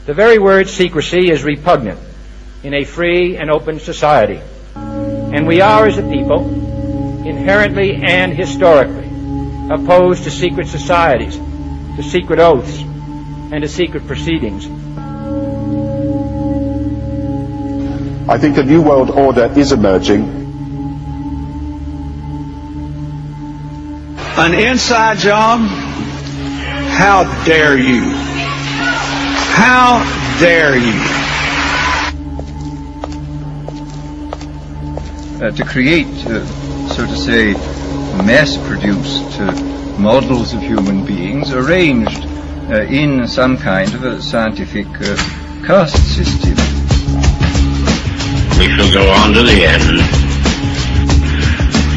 The very word secrecy is repugnant in a free and open society. And we are, as a people, inherently and historically opposed to secret societies, to secret oaths, and to secret proceedings. I think a new world order is emerging. An inside job? How dare you? How dare you? To create, so to say, mass-produced models of human beings arranged in some kind of a scientific caste system. We shall go on to the end.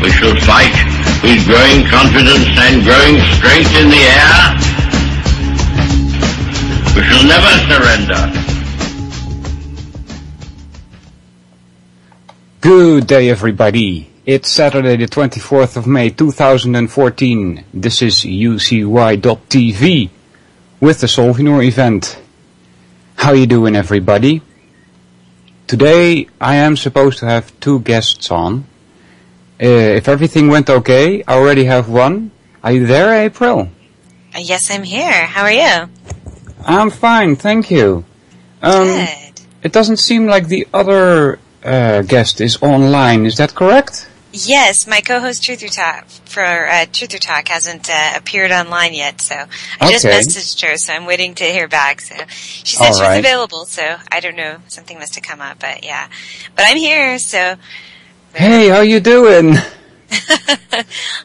We shall fight with growing confidence and growing strength in the air. We shall never surrender. Good day, everybody. It's Saturday the 24th of May 2014. This is UCY.tv with the Solvinur Event. How you doing, everybody? Today I am supposed to have two guests on. If everything went okay, I already have one. Are you there, April? Yes, I'm here. How are you? I'm fine, thank you. Good. It doesn't seem like the other guest is online, is that correct? Yes, my co-host Truther Talk hasn't appeared online yet, so I just messaged her, so I'm waiting to hear back. So she said she was available, so I don't know, something must have come up, but yeah. But I'm here, so. Hey, how you doing?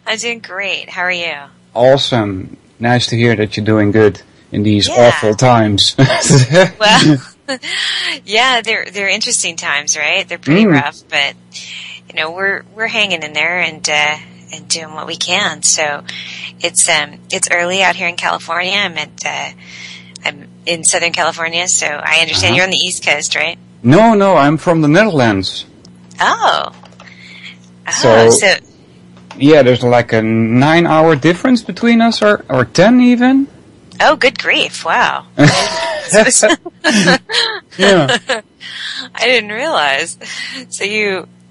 I'm doing great. How are you? Awesome. Nice to hear that you're doing good in these awful times. Well, yeah, they're interesting times, right? They're pretty rough, but you know, we're hanging in there and doing what we can. So it's early out here in California. I'm in Southern California, so I understand you're on the East Coast, right? No, I'm from the Netherlands. Oh. So yeah, there's like a 9-hour difference between us, or 10 even. Oh, good grief! Wow. Yeah. I didn't realize.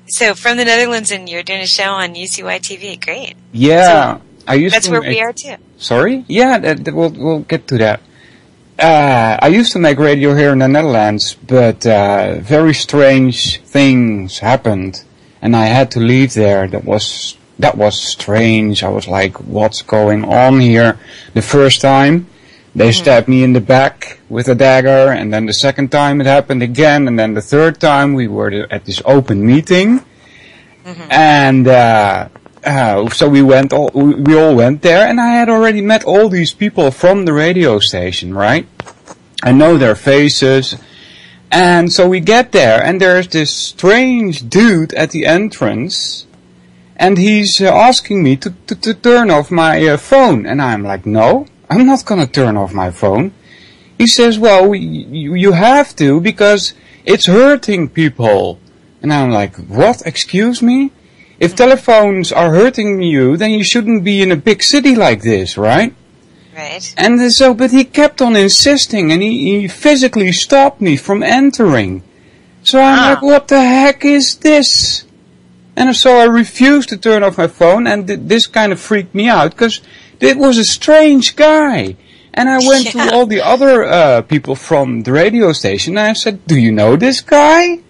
So from the Netherlands, and you're doing a show on UCY TV. Great. Yeah, so that's where we are too. Sorry? Yeah, we'll get to that. I used to make radio here in the Netherlands, but very strange things happened, and I had to leave there. That was strange. I was like, what's going on here? The first time, they stabbed me in the back with a dagger, and then the second time it happened again, and then the third time we were at this open meeting, and so we all went there, and I had already met all these people from the radio station, right? I know their faces, and so we get there, and there's this strange dude at the entrance, and he's asking me to turn off my phone, and I'm like, no, I'm not gonna turn off my phone. He says, well, you have to, because it's hurting people. And I'm like, what? Excuse me? If telephones are hurting you, then you shouldn't be in a big city like this, right? Right. And so, but he kept on insisting, and he physically stopped me from entering. So I'm like, what the heck is this? And so I refused to turn off my phone, and this kind of freaked me out, because it was a strange guy. And I went to all the other people from the radio station, and I said, do you know this guy?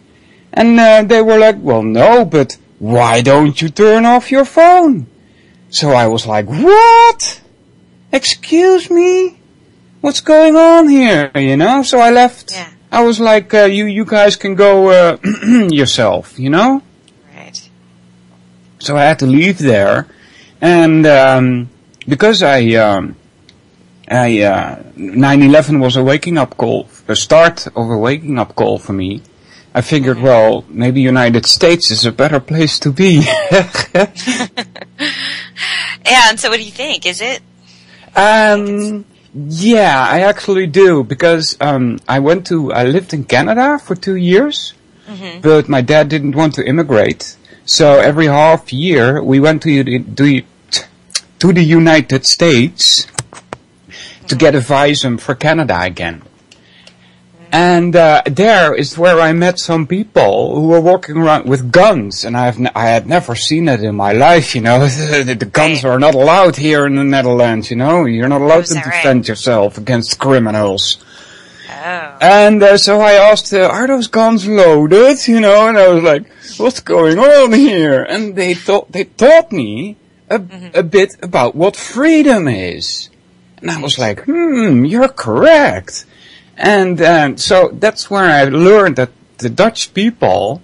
And they were like, well, no, but why don't you turn off your phone? So I was like, what? Excuse me? What's going on here, you know? So I left. Yeah. I was like, you guys can go yourself, you know? Right. So I had to leave there, and because 9/11 was a waking up call, a start of a waking up call for me. I figured, well, maybe United States is a better place to be. Yeah, and so what do you think? Is it? Yeah, I actually do, because I lived in Canada for 2 years, but my dad didn't want to immigrate. So every half year we went to the United States to get a visum for Canada again. And there is where I met some people who were walking around with guns, and I had never seen it in my life, you know. The guns are not allowed here in the Netherlands, you know. You're not allowed to defend yourself against criminals. Oh. And so I asked, are those guns loaded, you know? And I was like, what's going on here? And they taught me a bit about what freedom is. And I was like, you're correct. And so that's where I learned that the Dutch people,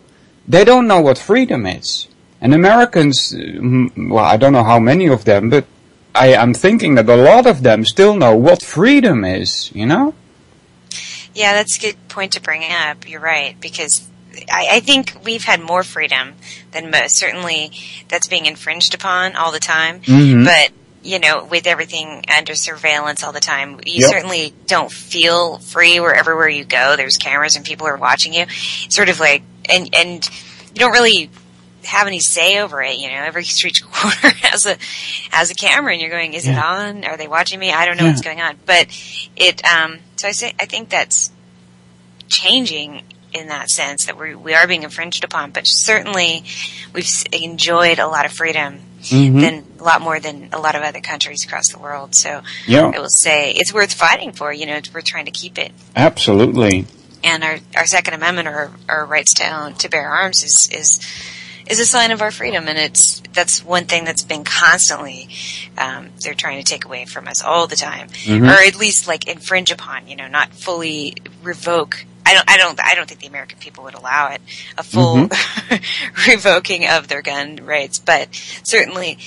they don't know what freedom is. And Americans, well, I don't know how many of them, but I'm thinking that a lot of them still know what freedom is, you know? Yeah, that's a good point to bring up. You're right, because I think we've had more freedom than most. Certainly that's being infringed upon all the time. Mm-hmm. But you know, with everything under surveillance all the time, you certainly don't feel free everywhere you go. There's cameras and people are watching you. Sort of like, and you don't really have any say over it. You know, every street corner has a camera, and you're going, is it on? Are they watching me? I don't know what's going on. But so I think that's changing in that sense, that we are being infringed upon. But certainly, we've enjoyed a lot of freedom. Than a lot more than a lot of other countries across the world. So I will say it's worth fighting for. You know, we're trying to keep it. Absolutely. And our Second Amendment, or our rights to bear arms, is a sign of our freedom, and that's one thing that's been constantly they're trying to take away from us all the time, or at least like infringe upon. You know, not fully revoke. I don't think the American people would allow it, a full revoking of their gun rights, but certainly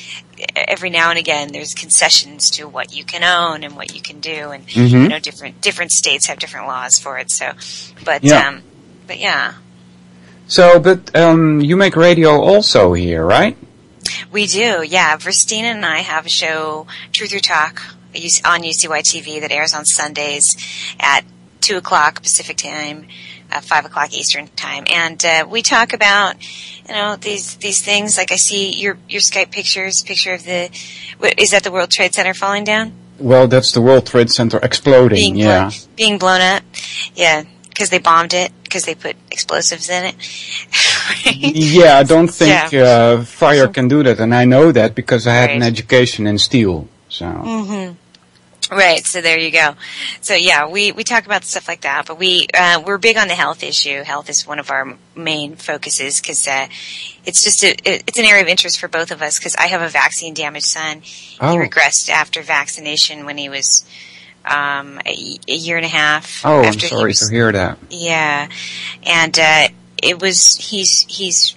every now and again there's concessions to what you can own and what you can do, and you know, different states have different laws for it. So, but yeah. So, but you make radio also here, right? We do, yeah. Verstina and I have a show, Truth or Talk, on UCY TV that airs on Sundays at 2 o'clock Pacific time, 5 o'clock Eastern time, and we talk about, you know, these things. Like I see your Skype picture of is that the World Trade Center falling down? Well, that's the World Trade Center exploding. Being blown up. Yeah, because they bombed it, because they put explosives in it. Yeah, I don't think fire can do that, and I know that because I had an education in steel. So. Right, so there you go. So yeah, we talk about stuff like that, but we're big on the health issue. Health is one of our main focuses, because it's just it's an area of interest for both of us, because I have a vaccine damaged son. He regressed after vaccination when he was a year and a half. Oh, I'm sorry to hear that. Yeah, and he's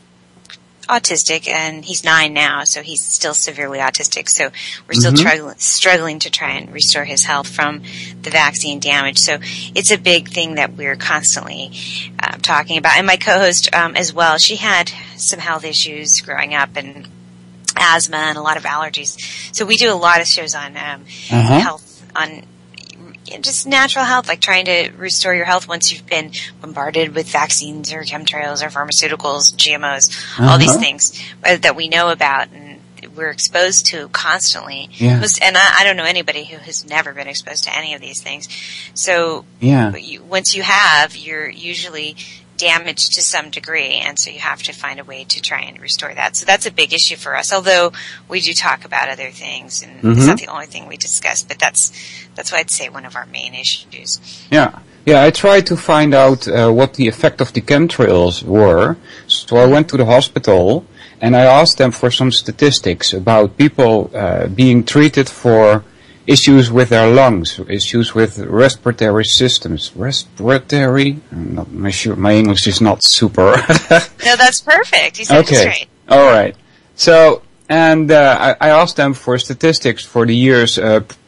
autistic, and he's 9 now, so he's still severely autistic. So we're still struggling to try and restore his health from the vaccine damage. So it's a big thing that we're constantly talking about. And my co-host as well, she had some health issues growing up, and asthma and a lot of allergies. So we do a lot of shows on health, on just natural health, like trying to restore your health once you've been bombarded with vaccines or chemtrails or pharmaceuticals, GMOs, all these things that we know about and we're exposed to constantly. Yeah. And I don't know anybody who has never been exposed to any of these things. So once you have, you're usually damaged to some degree, and so you have to find a way to try and restore that. So that's a big issue for us, although we do talk about other things, and it's not the only thing we discuss, but that's why I'd say one of our main issues. Yeah, I tried to find out what the effect of the chemtrails were, so I went to the hospital, and I asked them for some statistics about people being treated for issues with their lungs, issues with respiratory systems. I'm not sure, my English is not super. No, that's perfect. You said it straight. All right. So, and I asked them for statistics for the years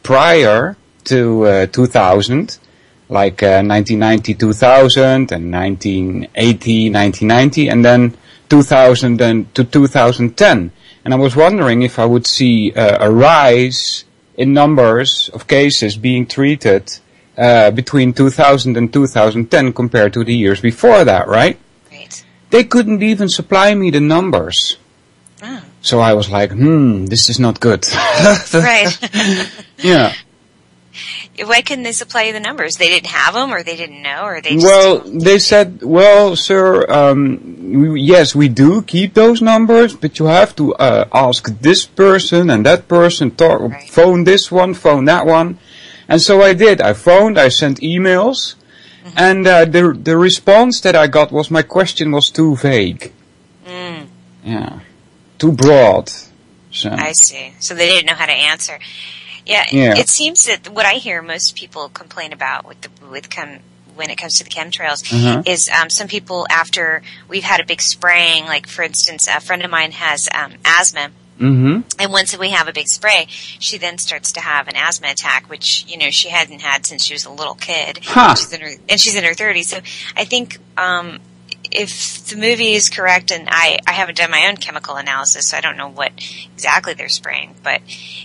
prior to 2000, like 1990, 2000, and 1980, 1990, and then 2000 to 2010. And I was wondering if I would see a rise in numbers of cases being treated between 2000 and 2010 compared to the years before that, right? Right. They couldn't even supply me the numbers. Oh. So I was like, this is not good. Right. Yeah. Why couldn't they supply you the numbers? They didn't have them, or they didn't know, or they just... Well, they said, well, sir, yes, we do keep those numbers, but you have to ask this person and that person, phone this one, phone that one. And so I did. I phoned, I sent emails, and the response that I got was my question was too vague. Yeah. Too broad. So. I see. So they didn't know how to answer. Yeah. It seems that what I hear most people complain about when it comes to the chemtrails is some people, after we've had a big spraying, like for instance, a friend of mine has asthma. And once we have a big spray, she then starts to have an asthma attack, which, she hadn't had since she was a little kid. She's in her 30s. So I think if the movie is correct, and I haven't done my own chemical analysis, so I don't know what exactly they're spraying, but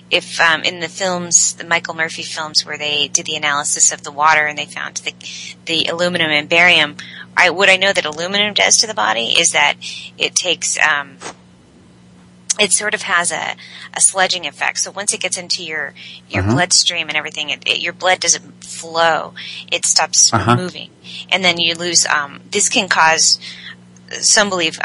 if in the films, the Michael Murphy films where they did the analysis of the water and they found the aluminum and barium, what I know that aluminum does to the body is that it takes... it sort of has a sludging effect. So once it gets into your bloodstream and everything, your blood doesn't flow. It stops moving. And then you lose, this can cause, some believe,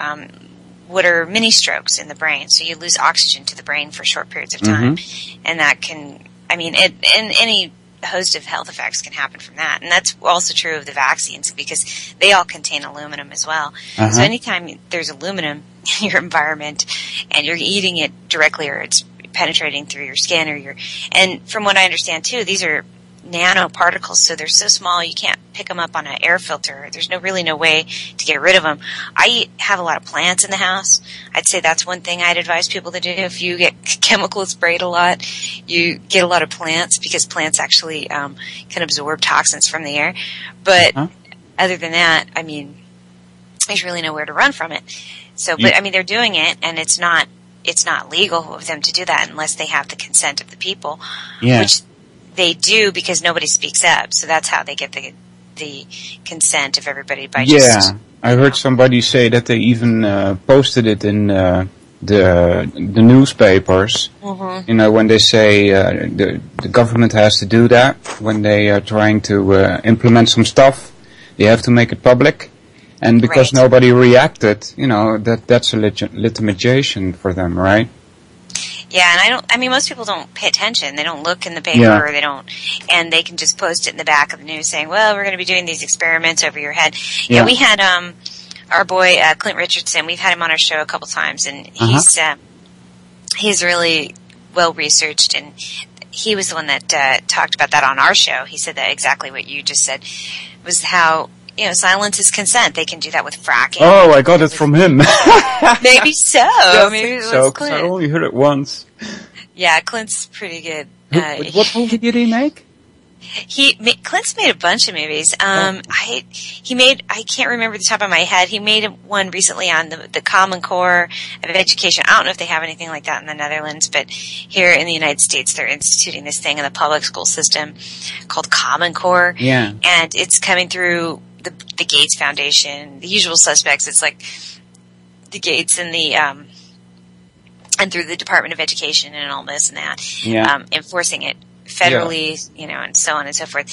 what are mini strokes in the brain. So you lose oxygen to the brain for short periods of time. And that can, and any host of health effects can happen from that. And that's also true of the vaccines, because they all contain aluminum as well. So anytime there's aluminum in your environment and you're eating it directly, or it's penetrating through your skin, and from what I understand too, these are nanoparticles, so they're so small you can't pick them up on an air filter. There's really no way to get rid of them. I have a lot of plants in the house. I'd say that's one thing I'd advise people to do. If you get chemical sprayed a lot, you get a lot of plants, because plants actually can absorb toxins from the air. But other than that, there's really nowhere to run from it. So, but they're doing it, and it's not legal of them to do that unless they have the consent of the people, which they do, because nobody speaks up. So that's how they get the consent of everybody by just... Yeah, I heard somebody say that they even posted it in the newspapers. When they say the government has to do that, when they are trying to implement some stuff, they have to make it public. And because nobody reacted, that's a legitimation for them, right? Yeah, and most people don't pay attention. They don't look in the paper, and they can just post it in the back of the news saying, well, we're going to be doing these experiments over your head. Yeah, we had, our boy, Clint Richardson, we've had him on our show a couple times, and he's really well researched, and he was the one that, talked about that on our show. He said that exactly what you just said, was how, silence is consent. They can do that with fracking. Oh, I got it from him. Maybe so. Yeah, maybe it was so, Clint. I only heard it once. Yeah, Clint's pretty good. What movie did he make? Clint's made a bunch of movies. I can't remember the top of my head. He made one recently on the Common Core of Education. I don't know if they have anything like that in the Netherlands, but here in the United States, they're instituting this thing in the public school system called Common Core. Yeah. And it's coming through the Gates Foundation, the usual suspects. It's like the Gates and and through the Department of Education and all this and that, enforcing it federally, and so on and so forth,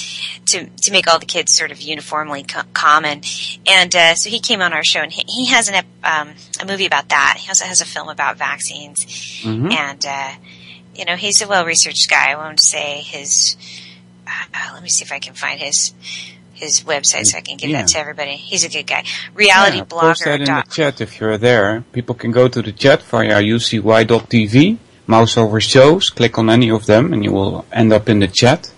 to make all the kids sort of uniformly common. And so he came on our show, and he has a movie about that. He also has a film about vaccines, and he's a well-researched guy. I won't say his. Let me see if I can find his website so I can give that to everybody. He's a good guy. Reality blogger. Post that in the chat if you're there. People can go to the chat via ucy.tv, mouse over shows, click on any of them, and you will end up in the chat.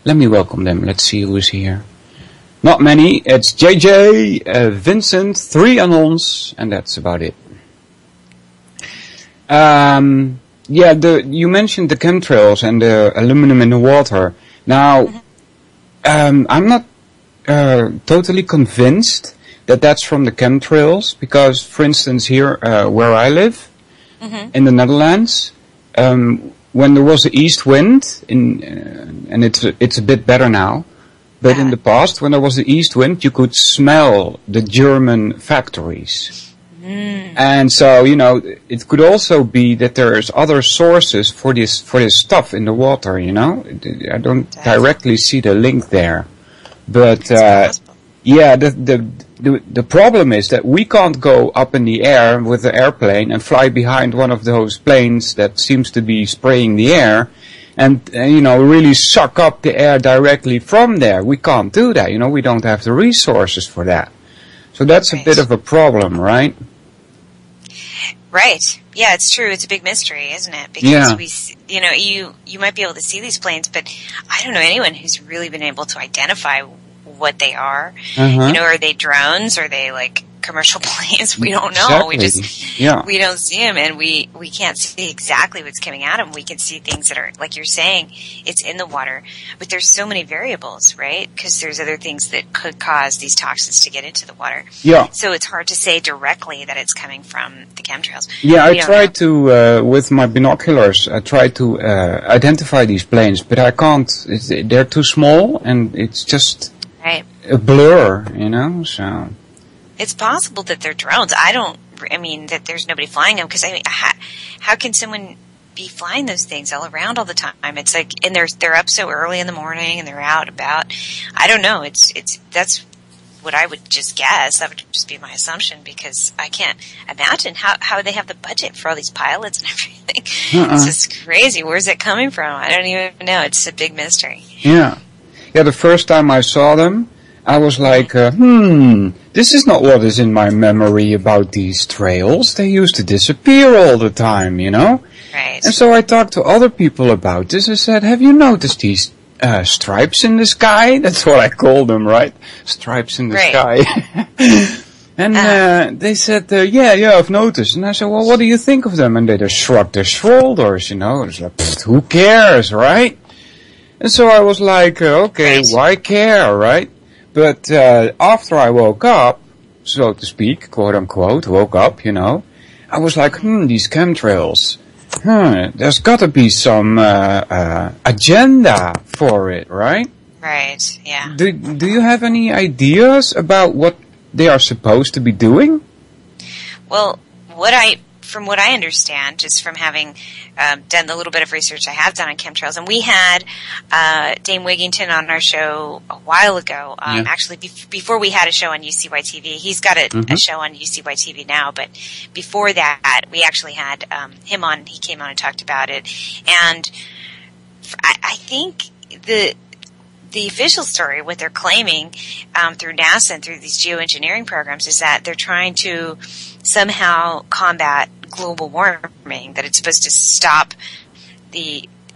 Let me welcome them. Let's see who is here. Not many. It's JJ, Vincent, 3 Anons, and that's about it. You mentioned the chemtrails and the aluminum in the water. Now, I'm not totally convinced that that's from the chemtrails, because, for instance, here where I live, in the Netherlands, when there was an east wind, and it's a bit better now, but in the past, when there was the east wind, you could smell the German factories. And so, it could also be that there's other sources for this stuff in the water, I don't directly see the link there. But, the problem is that we can't go up in the air with the airplane and fly behind one of those planes that seems to be spraying the air and really suck up the air directly from there. We can't do that, we don't have the resources for that. So that's a bit of a problem, right? Right. Yeah, it's true. It's a big mystery, isn't it? Because you might be able to see these planes, but I don't know anyone who's really been able to identify what they are. Are they drones? Are they like commercial planes? We don't know. Exactly. We don't see them, and we can't see exactly what's coming at them. We can see things that are, like you're saying, it's in the water, but there's so many variables, right? Because there's other things that could cause these toxins to get into the water. Yeah. So it's hard to say directly that it's coming from the chemtrails. Yeah, I tried to, with my binoculars, I tried to identify these planes, but I can't. They're too small, and it's just a blur, so... It's possible that they're drones. That there's nobody flying them, because how can someone be flying those things all around all the time? It's like, and they're up so early in the morning and they're out about. I don't know. That's what I would just guess. That would just be my assumption, because I can't imagine how they have the budget for all these pilots and everything. It's just crazy. Where's it coming from? I don't even know. It's a big mystery. Yeah. Yeah, the first time I saw them, I was like, this is not what is in my memory about these trails. They used to disappear all the time, Right. And so I talked to other people about this. I said, have you noticed these stripes in the sky? That's what I call them, right? Stripes in the sky. And they said, yeah, I've noticed. And I said, well, what do you think of them? And they just shrugged their shoulders, It's like, who cares, right? And so I was like, okay, why care, right? But after I woke up, so to speak, quote unquote, woke up, I was like, these chemtrails, there's got to be some agenda for it, right? Right, yeah. Do you have any ideas about what they are supposed to be doing? Well, from what I understand, just from having done the little bit of research I have done on chemtrails, and we had Dame Wigington on our show a while ago, actually before we had a show on UCY-TV. He's got a show on UCY-TV now, but before that, we actually had him on. He came on and talked about it, and I think the official story, what they're claiming through NASA and through these geoengineering programs, is that they're trying to somehow combat global warming, that it's supposed to stop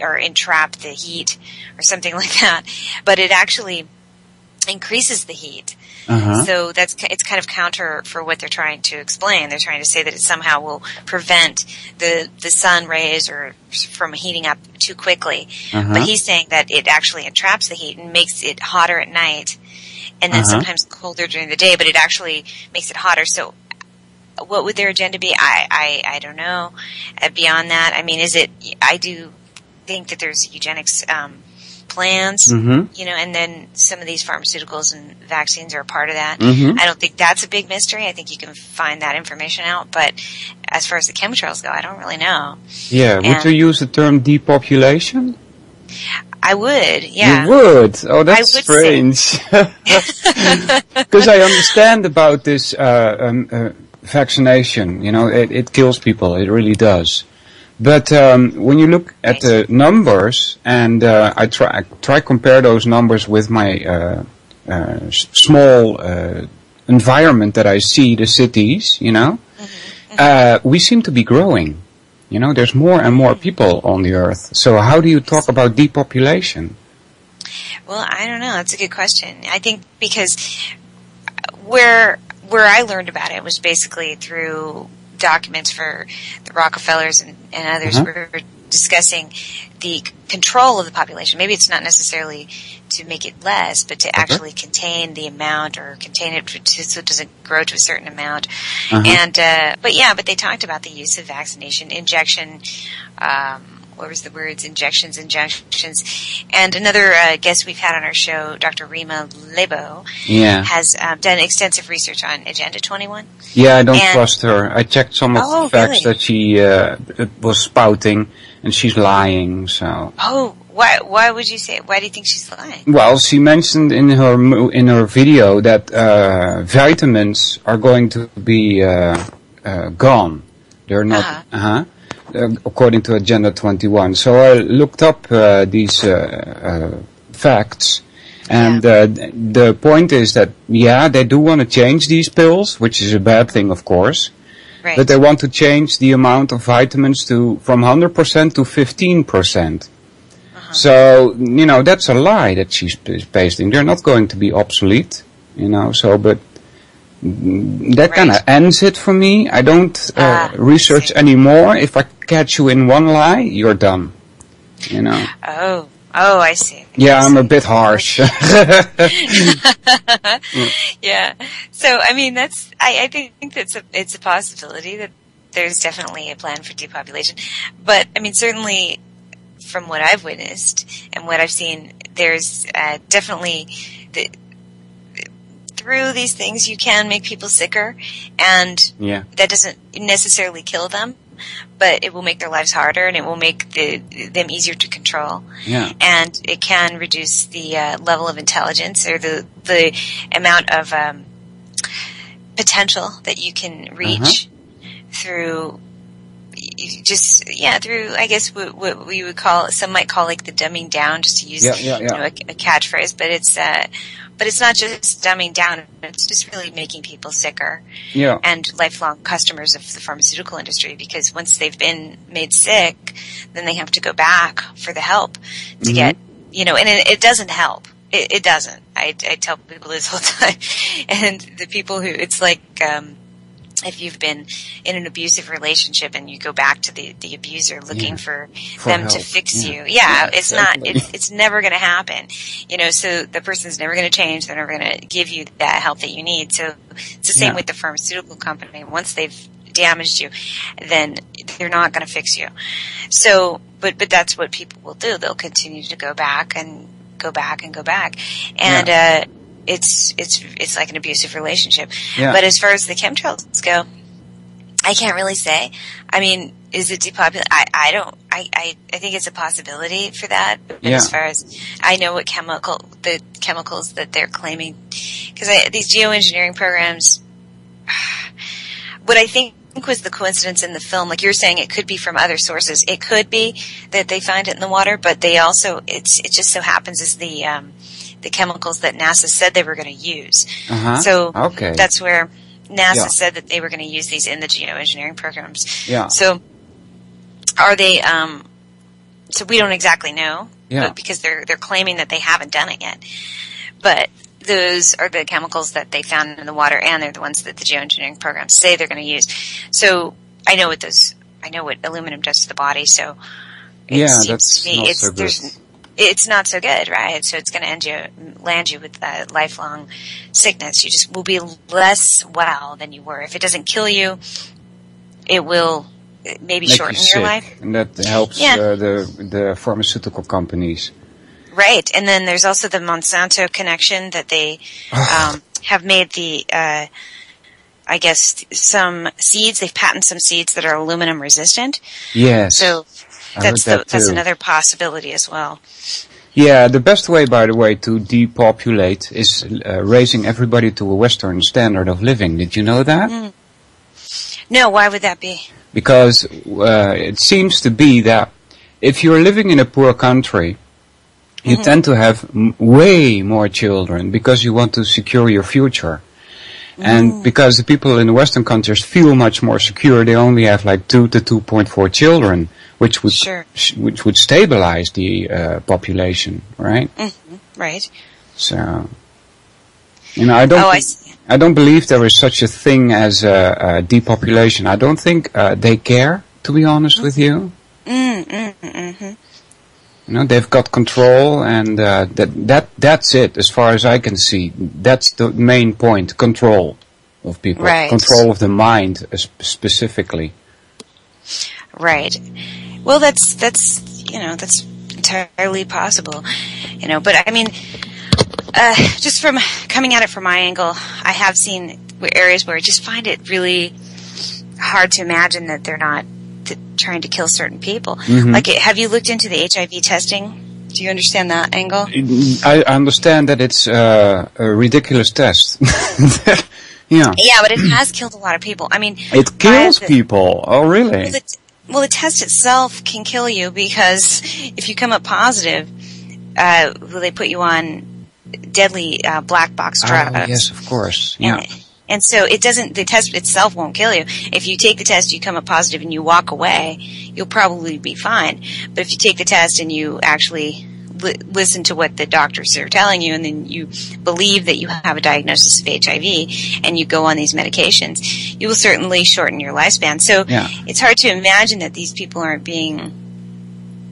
or entrap the heat or something like that, but it actually increases the heat. So it's kind of counter for what they're trying to explain. They're trying to say that it somehow will prevent the sun rays or from heating up too quickly. But he's saying that it actually entraps the heat and makes it hotter at night, and then sometimes colder during the day, but it actually makes it hotter. So what would their agenda be? I don't know. Beyond that, I do think that there's eugenics plans, and then some of these pharmaceuticals and vaccines are a part of that. I don't think that's a big mystery. I think you can find that information out, but as far as the chemtrails go, I don't really know. Yeah, would you use the term depopulation? I would, yeah. You would? Oh, that's strange. Because I understand about this vaccination, it kills people, it really does. But when you look at the numbers, and I try compare those numbers with my small environment that I see, the cities, we seem to be growing. There's more and more people on the earth. So how do you talk about depopulation? Well, I don't know. That's a good question. I think because where I learned about it was basically through documents for the Rockefellers and others. We were discussing the control of the population. Maybe it's not necessarily to make it less, but to actually contain the amount, or contain it so it doesn't grow to a certain amount. But they talked about the use of vaccination, injection, what was the words? Injections. And another guest we've had on our show, Dr. Rima Lebo, has done extensive research on Agenda 21. Yeah, I don't trust her. I checked some of the facts that she was spouting, and she's lying. So. Oh, why would you say? Why do you think she's lying? Well, she mentioned in her video that vitamins are going to be gone. They're not. According to Agenda 21. So I looked up these facts, and the point is that they do want to change these pills, which is a bad thing, of course. Right. But they want to change the amount of vitamins from 100% to 15%. So, that's a lie that she's pasting. They're not going to be obsolete, but that kind of ends it for me. I don't research anymore. If I catch you in one lie, you're done, Oh, I see. Yeah, I'm a bit harsh. Yeah. So, I mean, I think it's a possibility that there's definitely a plan for depopulation. But, I mean, certainly from what I've witnessed and what I've seen, there's definitely through these things you can make people sicker, and that doesn't necessarily kill them, but it will make their lives harder, and it will make them easier to control. Yeah. And it can reduce the level of intelligence or the amount of potential that you can reach through through, I guess, what we would call, some might call like the dumbing down, just to use a catchphrase, but it's not just dumbing down, it's just really making people sicker and lifelong customers of the pharmaceutical industry, because once they've been made sick, then they have to go back for the help to get, and it doesn't help. It doesn't. I tell people this all the time. And the people who, it's like, if you've been in an abusive relationship and you go back to the abuser looking for them help. To fix you. It's exactly. not, it's never going to happen. So the person's never going to change. They're never going to give you that help that you need. So it's the same with the pharmaceutical company. Once they've damaged you, then they're not going to fix you. So, but that's what people will do. They'll continue to go back and go back and go back. And, it's like an abusive relationship. Yeah. But as far as the chemtrails go, I can't really say. I mean, is it depopulated? I think it's a possibility for that. But as far as I know, the chemicals that they're claiming, because these geoengineering programs, what I think was the coincidence in the film, like you're saying, it could be from other sources. It could be that they find it in the water, but they also, it just so happens is the chemicals that NASA said they were going to use. So that's where NASA said that they were going to use these in the geoengineering programs. Yeah. So are they? So we don't exactly know, but because they're claiming that they haven't done it yet. But those are the chemicals that they found in the water, and they're the ones that the geoengineering programs say they're going to use. So I know what aluminum does to the body. So it seems to me it's not so good, right? So it's going to land you with lifelong sickness. You just will be less well than you were. If it doesn't kill you, it will maybe shorten your life. And that helps the pharmaceutical companies. Right. And then there's also the Monsanto connection that they have made I guess, some seeds. They've patented some seeds that are aluminum resistant. Yes. So that's another possibility as well. Yeah, the best way, by the way, to depopulate is raising everybody to a Western standard of living. Did you know that? No, why would that be? Because it seems to be that if you're living in a poor country, you tend to have way more children because you want to secure your future. And because the people in the Western countries feel much more secure, they only have like 2 to 2.4 children, which would stabilize the population, right? Right. So, I don't believe there is such a thing as depopulation. I don't think they care, to be honest with you. They've got control, and that's it, as far as I can see. That's the main point, control of people. Right. Control of the mind, specifically. Right. Well, that's that's entirely possible. But I mean, just from coming at it from my angle, I have seen areas where I just find it really hard to imagine that they're not trying to kill certain people. Mm-hmm. Like, have you looked into the HIV testing? Do you understand that angle? I understand that it's a ridiculous test. Yeah. Yeah, but it has killed a lot of people. I mean, it kills people. Oh, really? Well, the test itself can kill you because if you come up positive, they put you on deadly black box drugs. Oh, yes, of course. Yeah. And so the test itself won't kill you. If you take the test, you come up positive and you walk away, you'll probably be fine. But if you take the test and you actually listen to what the doctors are telling you, and then you believe that you have a diagnosis of HIV and you go on these medications, you will certainly shorten your lifespan. So it's hard to imagine that these people aren't being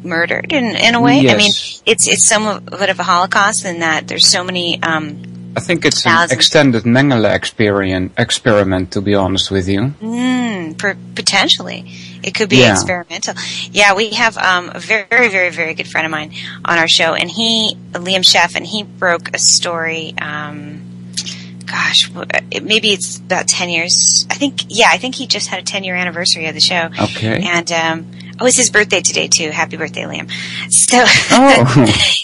murdered in a way. Yes. I mean, it's somewhat of a Holocaust in that there's so many I think it's an extended Mengele experiment, to be honest with you. Potentially. It could be experimental. Yeah, we have a very, very, very good friend of mine on our show, and Liam Sheff, and he broke a story, maybe it's about 10 years. I think he just had a 10-year anniversary of the show. Okay. And, it's his birthday today, too. Happy birthday, Liam. So,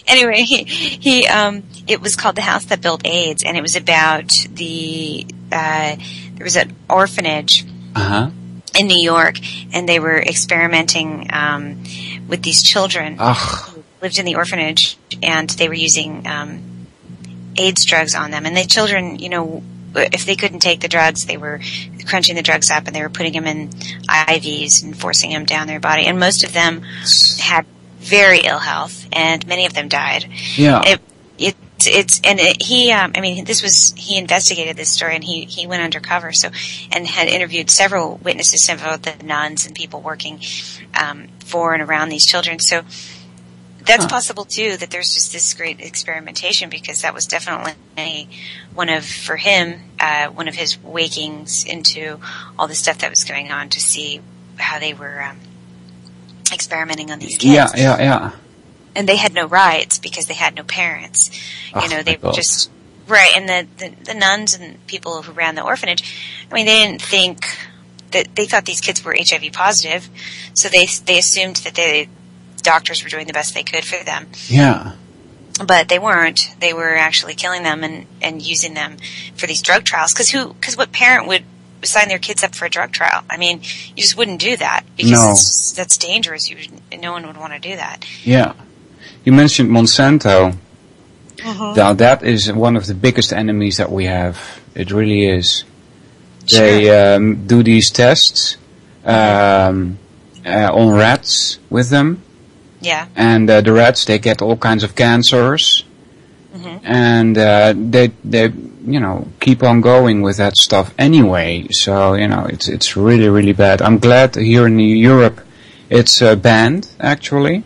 anyway, he it was called The House That Built AIDS, and it was about there was an orphanage in New York, and they were experimenting with these children who lived in the orphanage, and they were using AIDS drugs on them. And the children, if they couldn't take the drugs, they were crunching the drugs up, and they were putting them in IVs and forcing them down their body. And most of them had very ill health, and many of them died. Yeah. He investigated this story, and he went undercover, and had interviewed several witnesses, several of the nuns and people working for and around these children. So that's possible too, that there's just this great experimentation, because that was definitely one of his wakings into all the stuff that was going on, to see how they were experimenting on these kids. Yeah. And they had no rights because they had no parents. They were just right. And the nuns and people who ran the orphanage, they didn't think that, they thought these kids were HIV positive, so they assumed that the doctors were doing the best they could for them. Yeah. But they weren't. They were actually killing them and using them for these drug trials. Because what parent would sign their kids up for a drug trial? You just wouldn't do that, because that's dangerous. No one would want to do that. Yeah. You mentioned Monsanto. Now, that is one of the biggest enemies that we have. It really is. Sure. They do these tests on rats with them. Yeah. And the rats, they get all kinds of cancers. And they keep on going with that stuff anyway. So, it's really, really bad. I'm glad here in Europe it's banned, actually.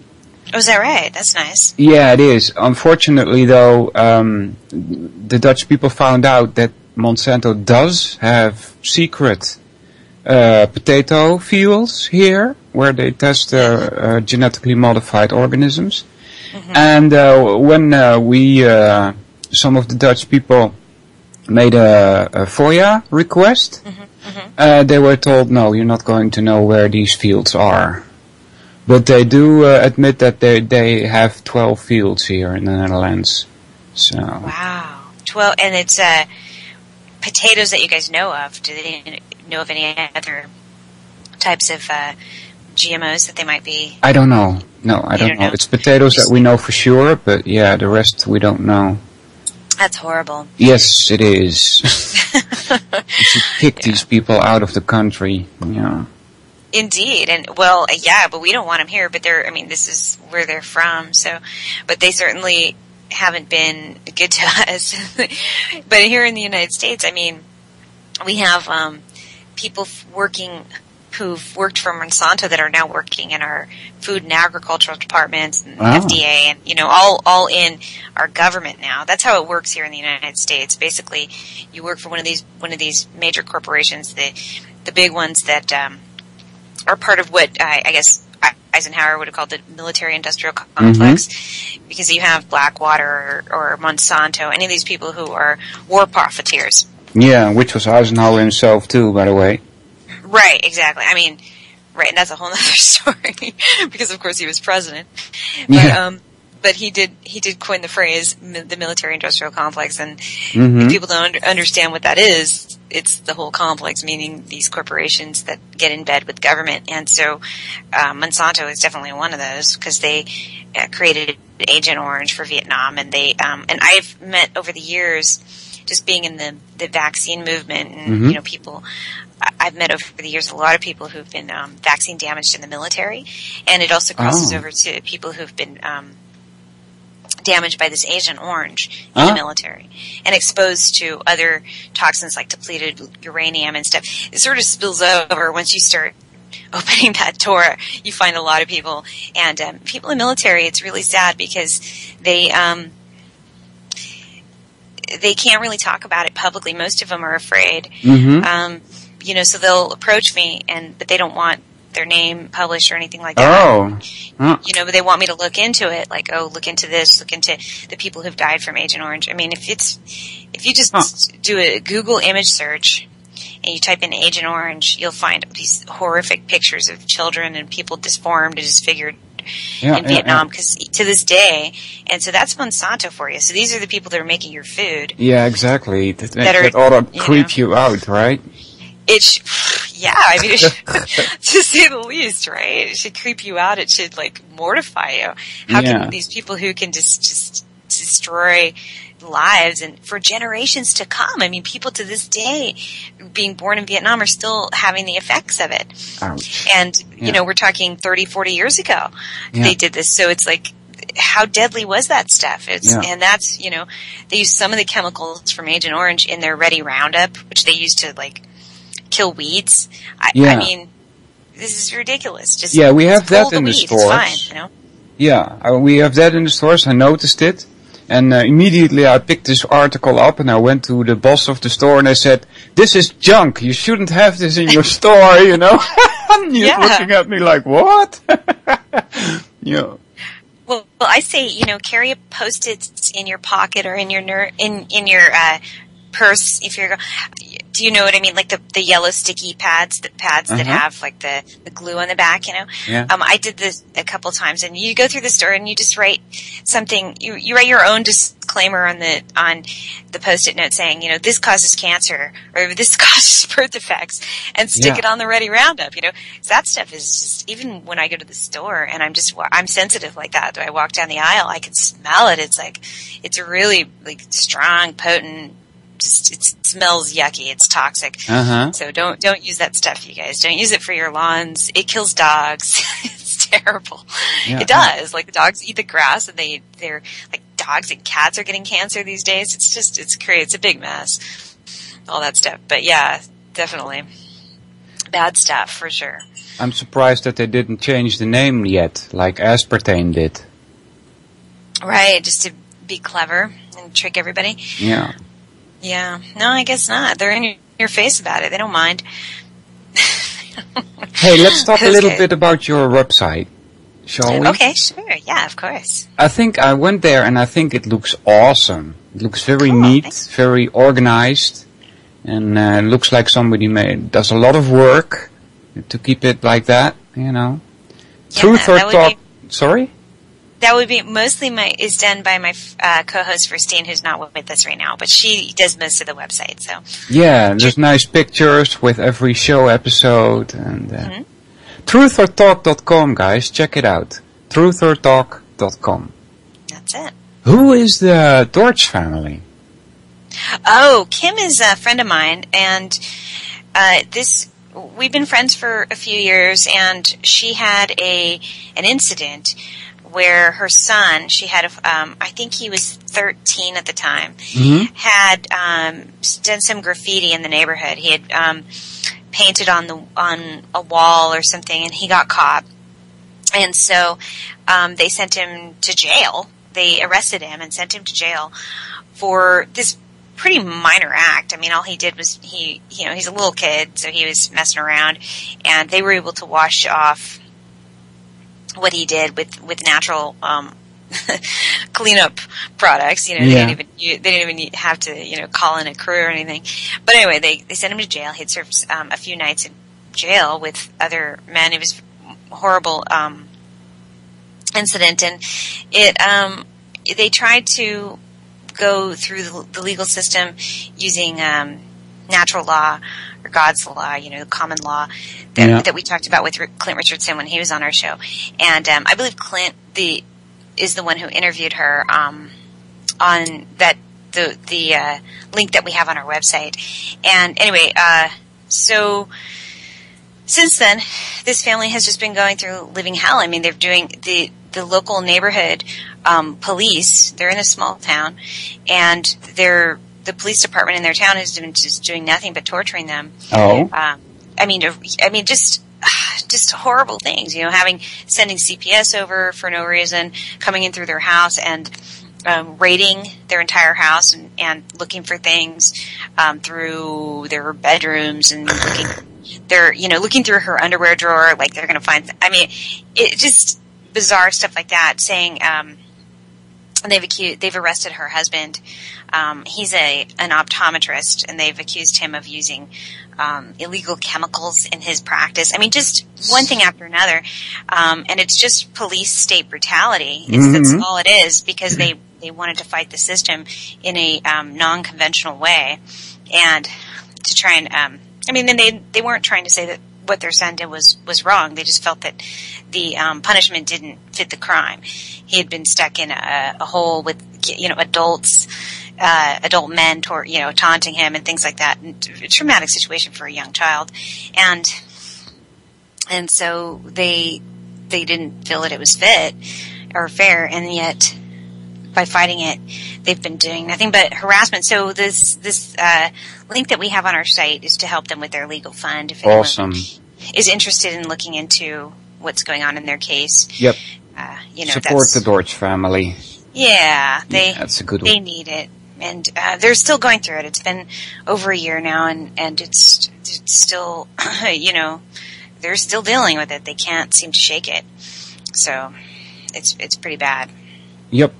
Oh, is that right? That's nice. Yeah, it is. Unfortunately, though, the Dutch people found out that Monsanto does have secret potato fields here, where they test genetically modified organisms. And when some of the Dutch people made a FOIA request, they were told, no, you're not going to know where these fields are. But they do admit that they have 12 fields here in the Netherlands. So. Wow. 12, and it's potatoes that you guys know of. Do they know of any other types of GMOs that they might be? I don't know. No, I don't know. It's potatoes that we know for sure, but yeah, the rest we don't know. That's horrible. Yes, it is. You should kick these people out of the country. Yeah. Indeed, and but we don't want them here. But this is where they're from. So, but they certainly haven't been good to us. But here in the United States, we have people who've worked for Monsanto that are now working in our food and agricultural departments and FDA, and all in our government now. That's how it works here in the United States. Basically, you work for one of these major corporations, the big ones that are part of what I guess Eisenhower would have called the military-industrial complex, because you have Blackwater or Monsanto, any of these people who are war profiteers. Yeah, which was Eisenhower himself too, by the way. Right, exactly. I mean, right, and that's a whole other story, because of course he was president. Yeah. But he did coin the phrase, the military-industrial complex, and if people don't understand what that is, it's the whole complex, meaning these corporations that get in bed with government. And so Monsanto is definitely one of those, because they created Agent Orange for Vietnam, and they and I've met over the years, just being in the vaccine movement, and you know, people, I've met over the years a lot of people who've been vaccine damaged in the military, and it also crosses over to people who've been damaged by this Agent Orange in the military and exposed to other toxins like depleted uranium and stuff. It sort of spills over once you start opening that door. You find a lot of people, and people in the military, it's really sad because they can't really talk about it publicly. Most of them are afraid. You know, so they'll approach me, but they don't want their name published or anything like that. You know, but they want me to look into it, like, look into this, look into the people who've died from Agent Orange. I mean, if you just do a Google image search and you type in Agent Orange, you'll find these horrific pictures of children and people disformed and disfigured in Vietnam, because to this day, and so that's Monsanto for you. So these are the people that are making your food. Yeah, exactly. That ought to creep you out, right? I mean, it should, to say the least, right? It should creep you out. It should, like, mortify you. How can these people who can just destroy lives and for generations to come? I mean, people to this day being born in Vietnam are still having the effects of it. Ouch. And, you know, we're talking 30, 40 years ago they did this. So it's like, how deadly was that stuff? And that's, you know, they use some of the chemicals from Agent Orange in their Ready Roundup, which they use to, like, kill weeds. I mean, this is ridiculous. Just we have that in the stores. It's fine, you know? Yeah, we have that in the stores. I noticed it. And immediately I picked this article up and I went to the boss of the store and I said, "This is junk. You shouldn't have this in your store," you know? And he's looking at me like, "What?" Yeah. Well, I say, you know, carry a Post-it in your pocket or in your in your purse if you're. Do you know what I mean? Like the yellow sticky pads, that have like the glue on the back, you know? Yeah. I did this a couple times, and you go through the store and you just write something. You write your own disclaimer on the Post-it note saying, you know, this causes cancer or this causes birth defects, and stick it on the Ready Roundup. You know, that stuff is just, even when I go to the store and I'm sensitive like that. I walk down the aisle, I can smell it. It's like, it's a really like strong, potent. Just, it smells yucky. It's toxic. So don't use that stuff, you guys. Don't use it for your lawns. It kills dogs. It's terrible. It does. Like, the dogs eat the grass, and they're like, dogs and cats are getting cancer these days. It's a big mess. All that stuff. But yeah, definitely bad stuff for sure. I'm surprised that they didn't change the name yet, like aspartame did. Right, just to be clever and trick everybody. Yeah. Yeah. No, I guess not. They're in your face about it. They don't mind. Hey, let's talk a little bit about your website, shall we? Okay, sure. Yeah, of course. I think I went there and I think it looks awesome. It looks very neat, very organized, and looks like somebody does a lot of work to keep it like that, you know. Yeah, Truth or Talk. Sorry? That would be mostly is done by my co-host Christine, who's not with us right now, but she does most of the website. So yeah, there's nice pictures with every show episode, and truthertalk.com, guys, check it out. Truthertalk.com. That's it. Who is the Torch family? Oh, Kim is a friend of mine, and we've been friends for a few years, and she had an incident where her son, she had I think he was 13 at the time, had done some graffiti in the neighborhood. He had painted on a wall or something, and he got caught. And so they sent him to jail. They arrested him and sent him to jail for this pretty minor act. I mean, all he did was he's a little kid, so he was messing around, and they were able to wash off what he did with natural cleanup products. You know, Yeah. they didn't even have to, you know, call in a crew or anything. But anyway, they sent him to jail. He'd served a few nights in jail with other men. It was a horrible incident, and they tried to go through the legal system using natural law or God's law, you know, common law that we talked about with Clint Richardson when he was on our show. And I believe Clint is the one who interviewed her on that the link that we have on our website. And anyway, so since then, this family has just been going through living hell. I mean, they're doing the local neighborhood police. They're in a small town, and the police department in their town has been just doing nothing but torturing them. Oh. I mean, just horrible things. You know, sending CPS over for no reason, coming in through their house and raiding their entire house and looking for things through their bedrooms and looking through her underwear drawer, like they're going to find. I mean, it just bizarre stuff like that. Saying they've arrested her husband. He's an optometrist, and they've accused him of using illegal chemicals in his practice. I mean, just one thing after another, and it's just police state brutality. That's all it is, because they wanted to fight the system in a non-conventional way, and to try and they weren't trying to say that what their son did was wrong. They just felt that the punishment didn't fit the crime. He had been stuck in a hole with, you know, adult men taunting him and things like that. And a traumatic situation for a young child. And so they didn't feel that it was fit or fair, and yet by fighting it, they've been doing nothing but harassment. So this link that we have on our site is to help them with their legal fund. If anyone is interested in looking into what's going on in their case. Yep. Support the Dorch family. Yeah, that's a good one. They need it, and they're still going through it. It's been over a year now, and it's still, you know, they're still dealing with it. They can't seem to shake it. So it's pretty bad. Yep.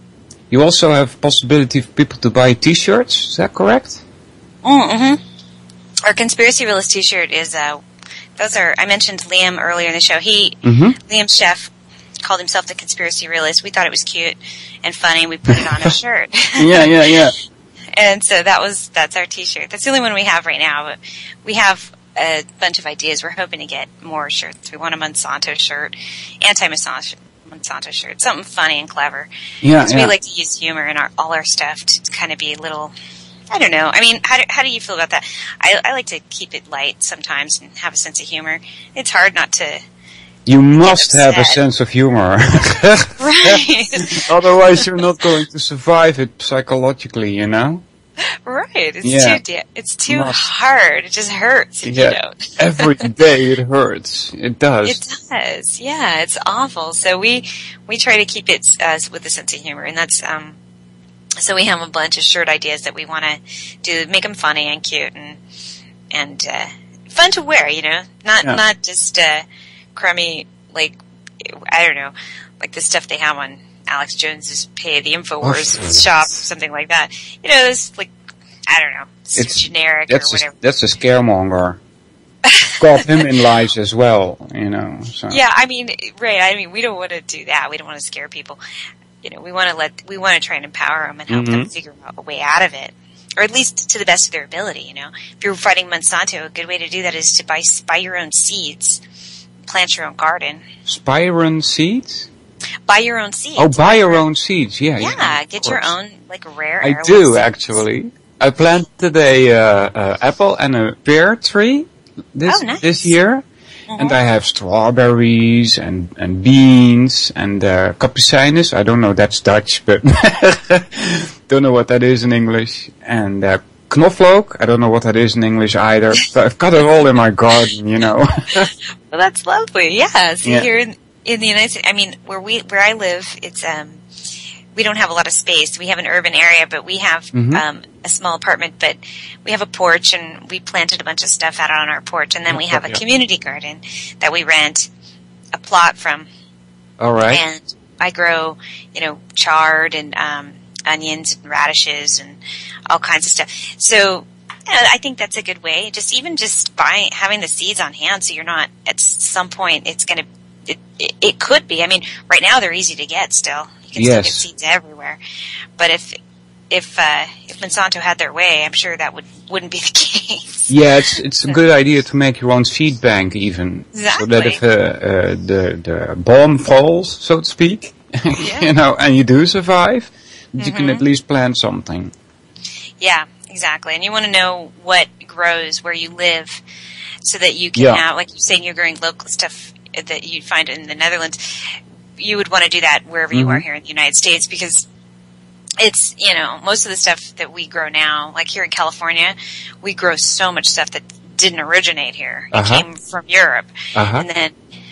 You also have possibility for people to buy T-shirts. Is that correct? Mm-hmm. Our Conspiracy Realist T-shirt is those are. I mentioned Liam earlier in the show. Liam Chef called himself the Conspiracy Realist. We thought it was cute and funny. We put it on a shirt. Yeah. And so that's our T-shirt. That's the only one we have right now. But we have a bunch of ideas. We're hoping to get more shirts. We want a Monsanto shirt, anti-Monsanto shirt, something funny and clever. Yeah, we like to use humor in all our stuff to kind of be a little. I don't know. I mean, how do you feel about that? I like to keep it light sometimes and have a sense of humor. It's hard not to. You must have a sense of humor. Right. Otherwise, you're not going to survive it psychologically, you know? Right. It's too hard. It just hurts if you don't. Every day it hurts. It does. It does. Yeah, it's awful. So we try to keep it with a sense of humor, and that's so we have a bunch of shirt ideas that we want to do, make them funny and cute and fun to wear, you know? Not just crummy, like, I don't know, like the stuff they have on Alex Jones's page, the InfoWars shop, something like that. You know, it's like, I don't know, it's generic or whatever. That's a scaremonger. Got him in lies as well, you know. So. Yeah, I mean, right. I mean, we don't want to do that. We don't want to scare people. You know, we want to try and empower them and help them figure out a way out of it, or at least to the best of their ability. You know, if you're fighting Monsanto, a good way to do that is to buy your own seeds, plant your own garden. Spiron seeds? Buy your own seeds. Oh, buy your own seeds. Yeah. Get your own like rare. I do actually. I planted a apple and a pear tree this year. And I have strawberries and beans and capucinus. I don't know, that's Dutch, but don't know what that is in English. And knoflook, I don't know what that is in English either. But I've got it all in my garden, you know. Well, that's lovely. Yeah. See, here in the United States, I mean, where I live, it's we don't have a lot of space. We have an urban area, but we have a small apartment, but we have a porch, and we planted a bunch of stuff out on our porch, and then we have a community garden that we rent a plot from. All right. And I grow, chard and onions and radishes and all kinds of stuff. So I think that's a good way. Just having the seeds on hand, so you're not at some point it could be. I mean, right now they're easy to get still. You can still get seeds everywhere. But if Monsanto had their way, I'm sure that wouldn't be the case. Yeah, it's a good idea to make your own seed bank even. Exactly. So that if the bomb falls, so to speak, and you do survive, you can at least plant something. Yeah, exactly. And you want to know what grows where you live so that you can have, like you're saying, you're growing local stuff that you'd find in the Netherlands. You would want to do that wherever you are here in the United States, because it's, most of the stuff that we grow now, like here in California, we grow so much stuff that didn't originate here. It came from Europe.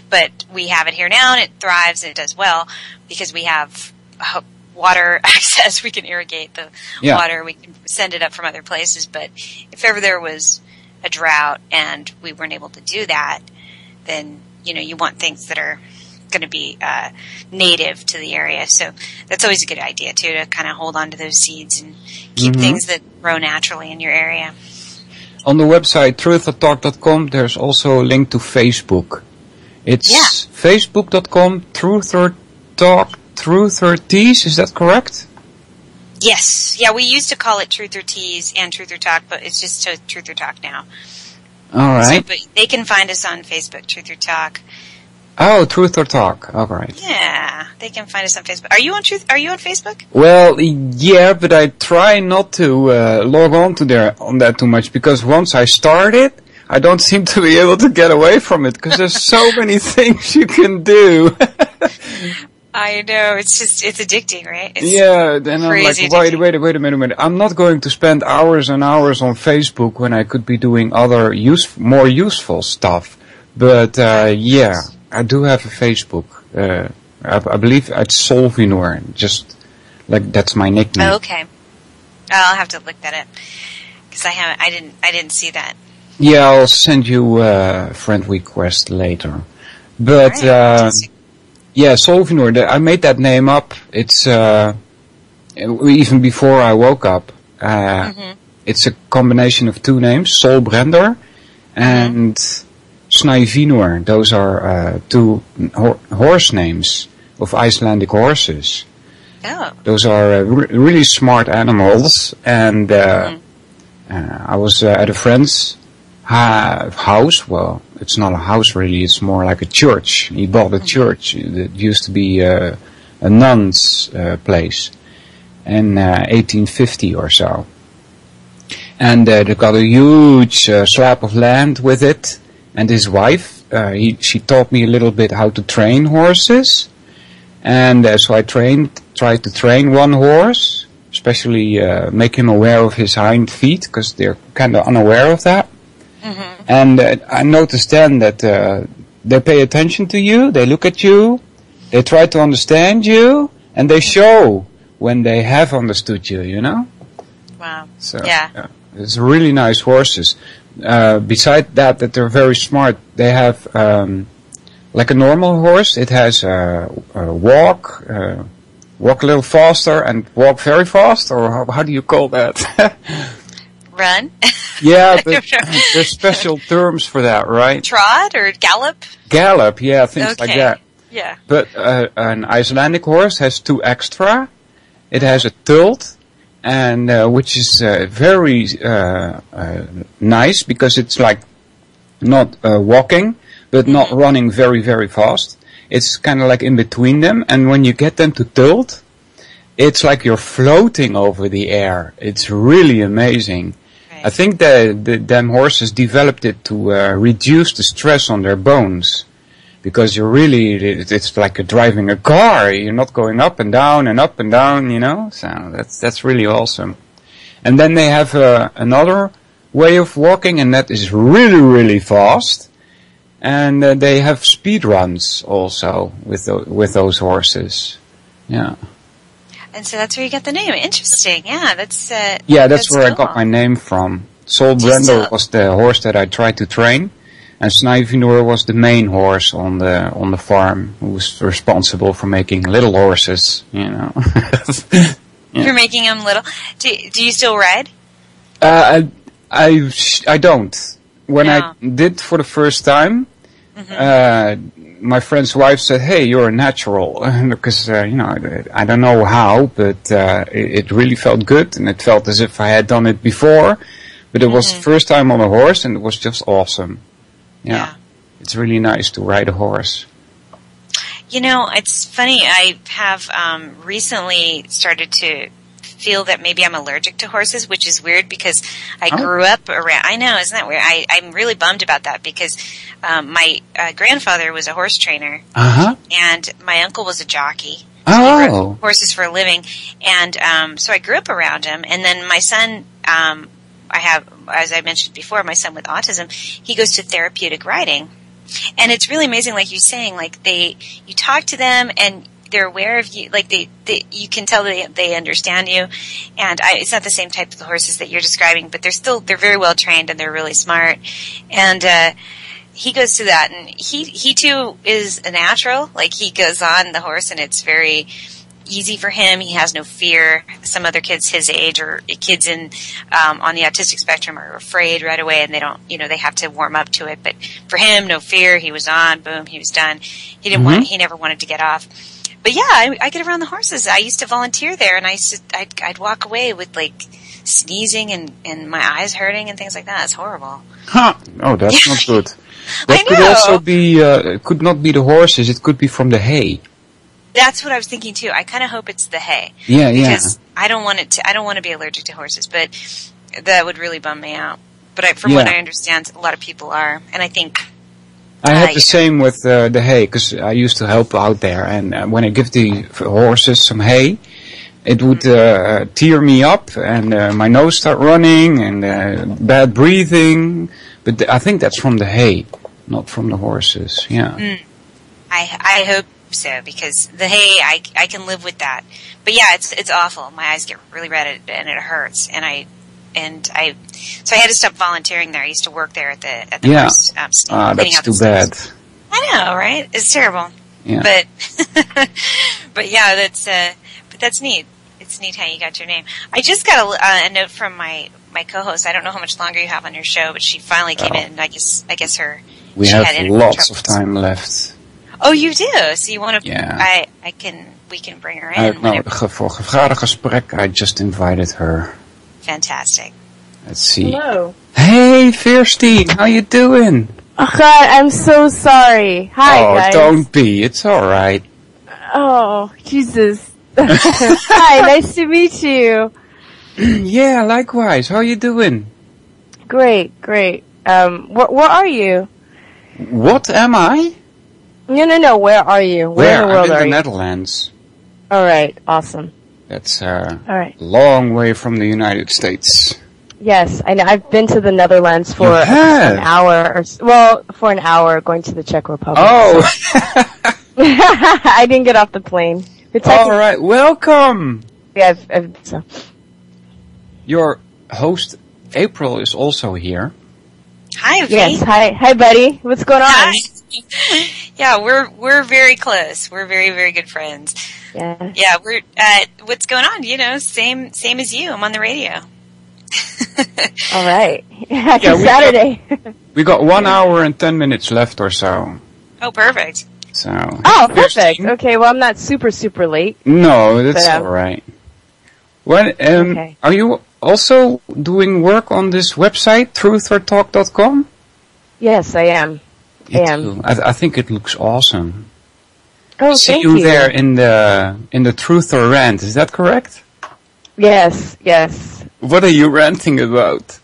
But we have it here now, and it thrives and it does well because we have water access. We can irrigate the water. We can send it up from other places. But if ever there was a drought and we weren't able to do that, then, you want things that are going to be native to the area. So that's always a good idea, too, to kind of hold on to those seeds and keep things that grow naturally in your area. On the website truthertalk.com, there's also a link to Facebook. It's facebook.com Truthertees, is that correct? Yes. Yeah, we used to call it Truthertees and Truther Talk, but it's just Truther Talk now. All right. So, but they can find us on Facebook, Truther Talk. Oh, Truther Talk. All right. Yeah, they can find us on Facebook. Are you on Facebook? Well, yeah, but I try not to log on that too much, because once I start it, I don't seem to be able to get away from it, because there's so many things you can do. I know, it's addicting, right? Then I'm like, wait a minute. I'm not going to spend hours and hours on Facebook when I could be doing other more useful stuff. But, I do have a Facebook. I believe it's Solvinur, just like that's my nickname. Oh, okay. I'll have to look that up, because I didn't see that. Yeah, I'll send you a friend request later. But, Solvinur, I made that name up. It's, even before I woke up. It's a combination of two names, Solbrender and Snævinur. Those are two horse names of Icelandic horses. Oh. Those are really smart animals. And I was at a friend's house. Well, it's not a house really, it's more like a church. He bought a church that used to be a nun's place in 1850 or so. And they got a huge slab of land with it. And his wife, she taught me a little bit how to train horses. And so I tried to train one horse, especially make him aware of his hind feet, because they're kind of unaware of that. And I noticed then that they pay attention to you, they look at you, they try to understand you, and they show when they have understood you, Wow. So, it's really nice horses. Besides that they're very smart, they have, like a normal horse, it has walk a little faster and walk very fast, or how do you call that? Run? Yeah, but there's special terms for that, right? Trot or gallop? Gallop, yeah, things like that. Yeah. But an Icelandic horse has two extra. It has a tilt, and which is very nice, because it's like not walking, but not running very, very fast. It's kind of like in between them, and when you get them to tilt, it's like you're floating over the air. It's really amazing. I think them horses developed it to reduce the stress on their bones, because it's like you're driving a car. You're not going up and down, so that's really awesome. And then they have another way of walking, and that is really, really fast. And they have speed runs also with those horses. Yeah. And so that's where you got the name. Interesting. Yeah, that's where cool. I got my name from. Solbrender was the horse that I tried to train. And Solvinur was the main horse on the farm, who was responsible for making little horses, you know. Yeah. You're making them little. Do you still ride? I don't. When I did for the first time, my friend's wife said, "Hey, you're a natural," because I don't know how, but it really felt good, and it felt as if I had done it before. But it was the first time on a horse, and it was just awesome. Yeah. It's really nice to ride a horse. You know, it's funny. I have recently started to feel that maybe I'm allergic to horses, which is weird because I grew up around. I know, isn't that weird? I'm really bummed about that because my grandfather was a horse trainer, and my uncle was a jockey. So he rode horses for a living, and so I grew up around him. And then my son, I have, as I mentioned before, my son with autism, he goes to therapeutic riding. And it's really amazing, like you're saying, like you talk to them and they're aware of you, like you can tell they understand you. And it's not the same type of horses that you're describing, but they're very well trained and they're really smart. And, he goes to that, and he too is a natural. Like, he goes on the horse and it's very easy for him. He has no fear. Some other kids his age or kids on the autistic spectrum are afraid right away, and they don't, they have to warm up to it. But for him, no fear. He was on, boom, he was done. He didn't he never wanted to get off. But yeah, I get around the horses. I used to volunteer there, and I'd walk away with like sneezing and my eyes hurting and things like that. It's horrible. Huh. Oh, that's not good. That could also be, it could not be the horses, it could be from the hay. That's what I was thinking too. I kind of hope it's the hay. Yeah, because I don't want to be allergic to horses, but that would really bum me out. But from what I understand, a lot of people are, and I think I had the same with the hay, because I used to help out there, and when I give the horses some hay, it would tear me up, and my nose start running, and bad breathing. But I think that's from the hay, not from the horses. Yeah. I hope so, because the hay, I can live with that. But yeah, it's awful. My eyes get really red and it hurts, so I had to stop volunteering there. I used to work there at the horse. That's too bad. I know, right? It's terrible. Yeah. But yeah, that's neat. It's neat how you got your name. I just got a note from my co-host. I don't know how much longer you have on your show, but she finally came in. I guess we have lots of time left. Oh, you do? So you want to? Yeah. We can bring her in. For gesprek, I just invited her. Fantastic. Let's see. Hello. Hey, Fierstein, how you doing? Oh God, I'm so sorry. Hi, guys. Oh, don't be. It's all right. Oh, Jesus. Hi, nice to meet you. Yeah, likewise. How you doing? Great. Where are you? What am I? No. Where are you? Where in the world I'm in are the you? Netherlands. All right. Awesome. That's all right. Long way from the United States. Yes, I know. I've been to the Netherlands for an hour. For an hour, going to the Czech Republic. Oh. So. I didn't get off the plane. All right. Welcome. Yeah, so. Your host, April, is also here. Hi, V. Yes, hi, buddy. What's going on? Hi. Yeah, we're very close. We're very, very good friends. Yeah. Yeah, we're what's going on? Same as you. I'm on the radio. All right. Happy Saturday. We got 1 hour and 10 minutes left or so. Oh, perfect. So. Oh, perfect. Okay, well, I'm not super late. No, that's all right. Are you also doing work on this website, truthertalk.com? Yes, I am. I think it looks awesome. Oh, thank you. See you there in the Truther rant. Is that correct? Yes. What are you ranting about?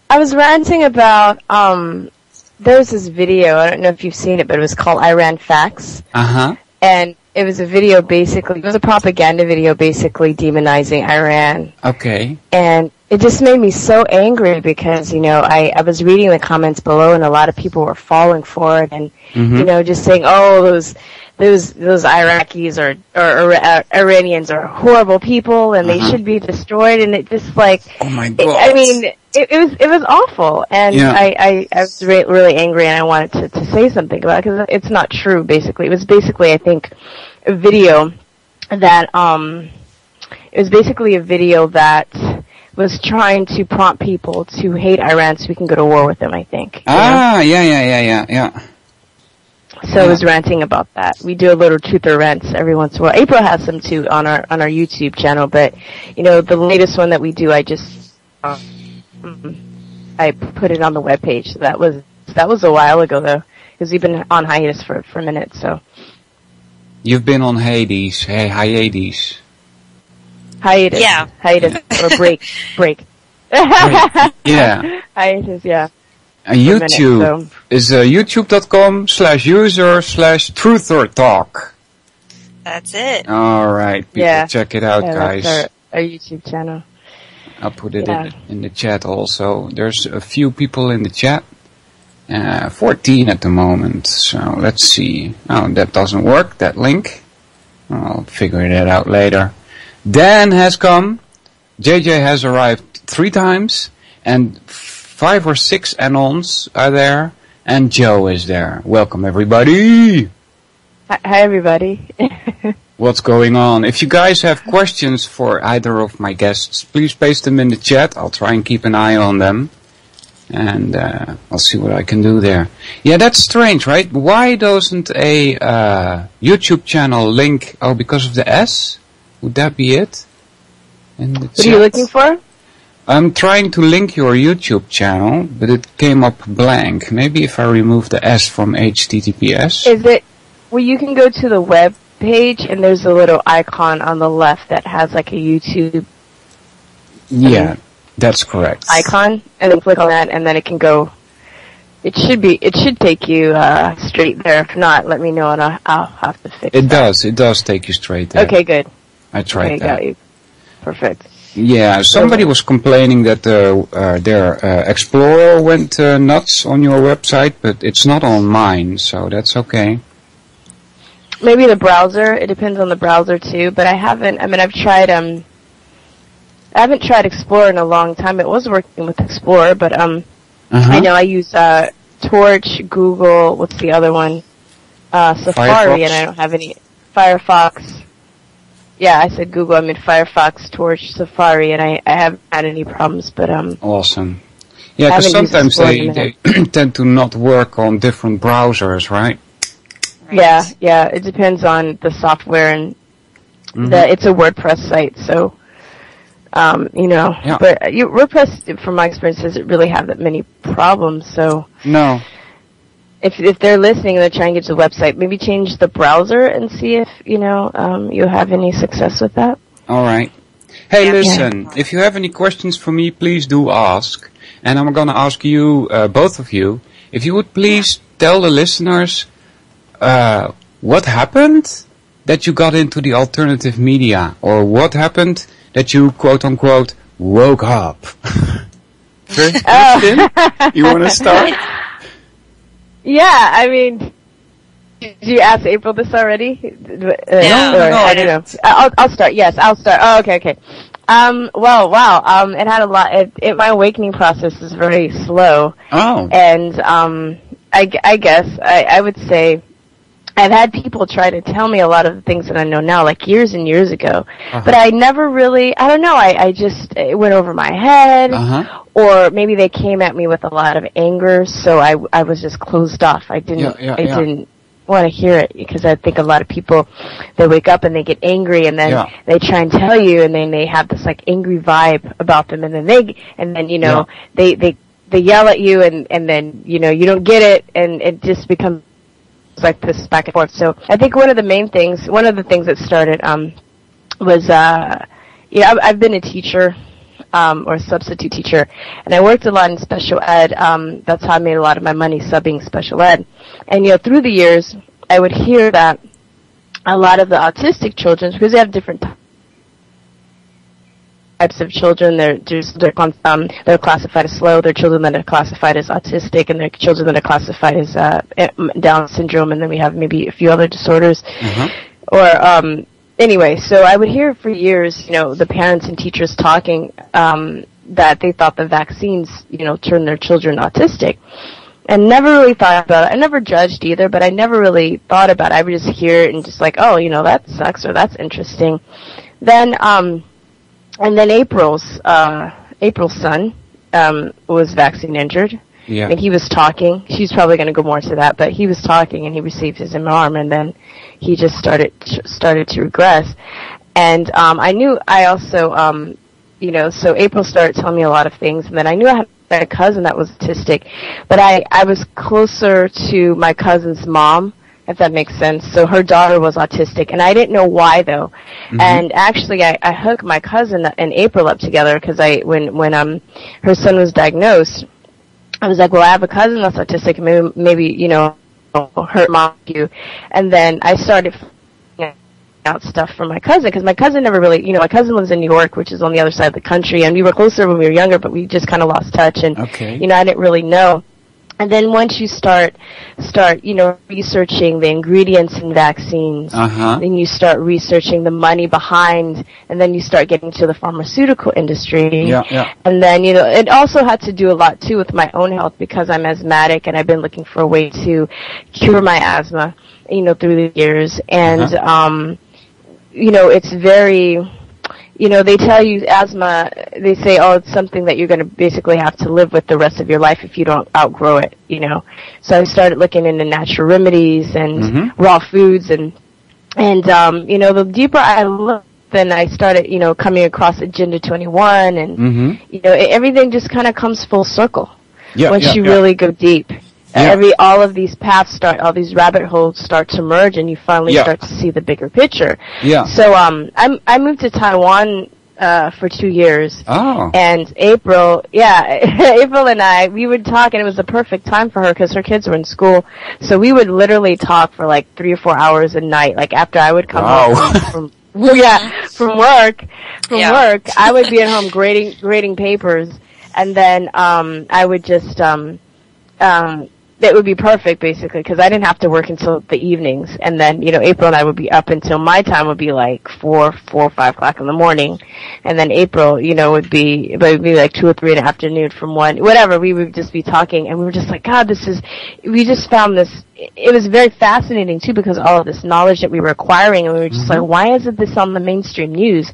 I was ranting about there's this video, I don't know if you've seen it, but it was called Iran Facts. And it was a video it was a propaganda video basically demonizing Iran. Okay. And it just made me so angry because, I was reading the comments below and a lot of people were falling for it and, just saying, oh, those Iraqis or Iranians are horrible people and they should be destroyed. And it just oh my God. it was awful, and I was really angry, and I wanted to say something about it because it's not true. Basically, it was basically I think a video that was trying to prompt people to hate Iran so we can go to war with them. I think. Yeah. So I was ranting about that. We do a little truth or rants every once in a while. April has some too on our YouTube channel, but the latest one that we do, I just I put it on the webpage. So that was a while ago though, because we've been on hiatus for a minute. So you've been on hiatus. Hey, hiatus. Yeah, hiatus or break. Yeah, hiatus. Yeah. YouTube is youtube.com/user/truthertalk. That's it. All right, people, check it out, guys. That's our YouTube channel. I'll put it in the chat also. There's a few people in the chat. 14 at the moment. So let's see. Oh, that doesn't work, that link. I'll figure that out later. Dan has come. JJ has arrived 3 times. And 5 or 6 Anons are there, and Joe is there. Welcome, everybody! Hi, everybody. What's going on? If you guys have questions for either of my guests, please paste them in the chat. I'll try and keep an eye on them, and I'll see what I can do there. Yeah, that's strange, right? Why doesn't a YouTube channel link... Oh, because of the S? Would that be it? In the what are you looking for? I'm trying to link your YouTube channel, but it came up blank. Maybe if I remove the S from HTTPS. Is it? Well, you can go to the web page, and there's a little icon on the left that has like a YouTube. Yeah, that's correct. Icon, and then click on that, and then it can go. It should take you straight there. If not, let me know, and I'll have to fix it. It does take you straight there. Okay, good. I tried that. Got you. Perfect. Yeah, somebody was complaining that their Explorer went nuts on your website, but it's not on mine, so that's okay. Maybe the browser. It depends on the browser too, but I haven't. I mean, I've tried. I haven't tried Explorer in a long time. It was working with Explorer, but I know I use Torch, Google. What's the other one? Safari, Firefox? And I don't have any Firefox. Yeah, I said Google. I mean Firefox, Torch, Safari, and I haven't had any problems. But awesome. Yeah, because sometimes they tend to not work on different browsers, right? Yeah. It depends on the software, and it's a WordPress site, so Yeah. But WordPress, from my experience, doesn't really have that many problems. So no. If they're listening and they're trying to get to the website, maybe change the browser and see if, you have any success with that. All right. Hey, listen, if you have any questions for me, please do ask. And I'm going to ask you, both of you, if you would please tell the listeners what happened that you got into the alternative media, or what happened that you, quote-unquote, woke up. Kristen, you want to start? Yeah, I mean, did you ask April this already? No, I don't know. I'll start. Yes, I'll start. Oh, okay. Well, wow. It had a lot. My awakening process is very slow. Oh. And I guess I would say I've had people try to tell me a lot of the things that I know now, like years and years ago. But I never really. I don't know. I just it went over my head. Or maybe they came at me with a lot of anger, so I was just closed off. I didn't want to hear it, because I think a lot of people, they wake up and they get angry, and then they try and tell you, and then they have this like angry vibe about them, and then they yell at you, and then you don't get it, and it just becomes like this back and forth. So I think one of the things that started was I've been a teacher. Or a substitute teacher, and I worked a lot in special ed. That's how I made a lot of my money, subbing special ed. And through the years, I would hear that a lot of the autistic children, because they have different types of children, they're classified as slow. There are children that are classified as autistic, and there are children that are classified as Down syndrome, and then we have maybe a few other disorders. Anyway, so I would hear for years, the parents and teachers talking, that they thought the vaccines, turned their children autistic. And never really thought about it. I never judged either, but I never really thought about it. I would just hear it and just like, oh, that sucks, or that's interesting. Then, and then April's son, was vaccine injured. Yeah. And he was talking. She's probably going to go more to that, but he was talking and he received his MRM, and then he just started to regress. And, I also, so April started telling me a lot of things, and then I knew I had a cousin that was autistic, but I was closer to my cousin's mom, if that makes sense. So her daughter was autistic, and I didn't know why though. Mm-hmm. And actually, I hooked my cousin and April up together because when her son was diagnosed, I was like, well, I have a cousin that's autistic, maybe her mom you. And then I started out stuff from my cousin, because my cousin never really, my cousin lives in New York, which is on the other side of the country, and we were closer when we were younger, but we just kind of lost touch, and okay. I didn't really know. And then once you start researching the ingredients in vaccines, then you start researching the money behind, and then you start getting to the pharmaceutical industry. Yeah. And then, it also had to do a lot too with my own health, because I'm asthmatic and I've been looking for a way to cure my asthma, through the years. And, it's very, they tell you asthma, they say, oh, it's something that you're going to basically have to live with the rest of your life if you don't outgrow it, So I started looking into natural remedies and raw foods, and the deeper I looked, then I started, coming across Agenda 21, and, everything just kind of comes full circle once you really go deep. Yeah. All of these paths all these rabbit holes start to merge, and you finally start to see the bigger picture. Yeah. So, I moved to Taiwan, for 2 years. Oh. And April and I, we would talk, and it was the perfect time for her because her kids were in school. So we would literally talk for like 3 or 4 hours a night, like after I would come home from work, I would be at home grading papers, and then, I would just, that would be perfect, basically, because I didn't have to work until the evenings. And then, April and I would be up until my time would be like 4 or 5 o'clock in the morning. And then April, would be like 2 or 3 in the afternoon from 1, whatever. We would just be talking, and we were just like, God, we just found this, it was very fascinating too, because all of this knowledge that we were acquiring, and we were just like, why isn't this on the mainstream news?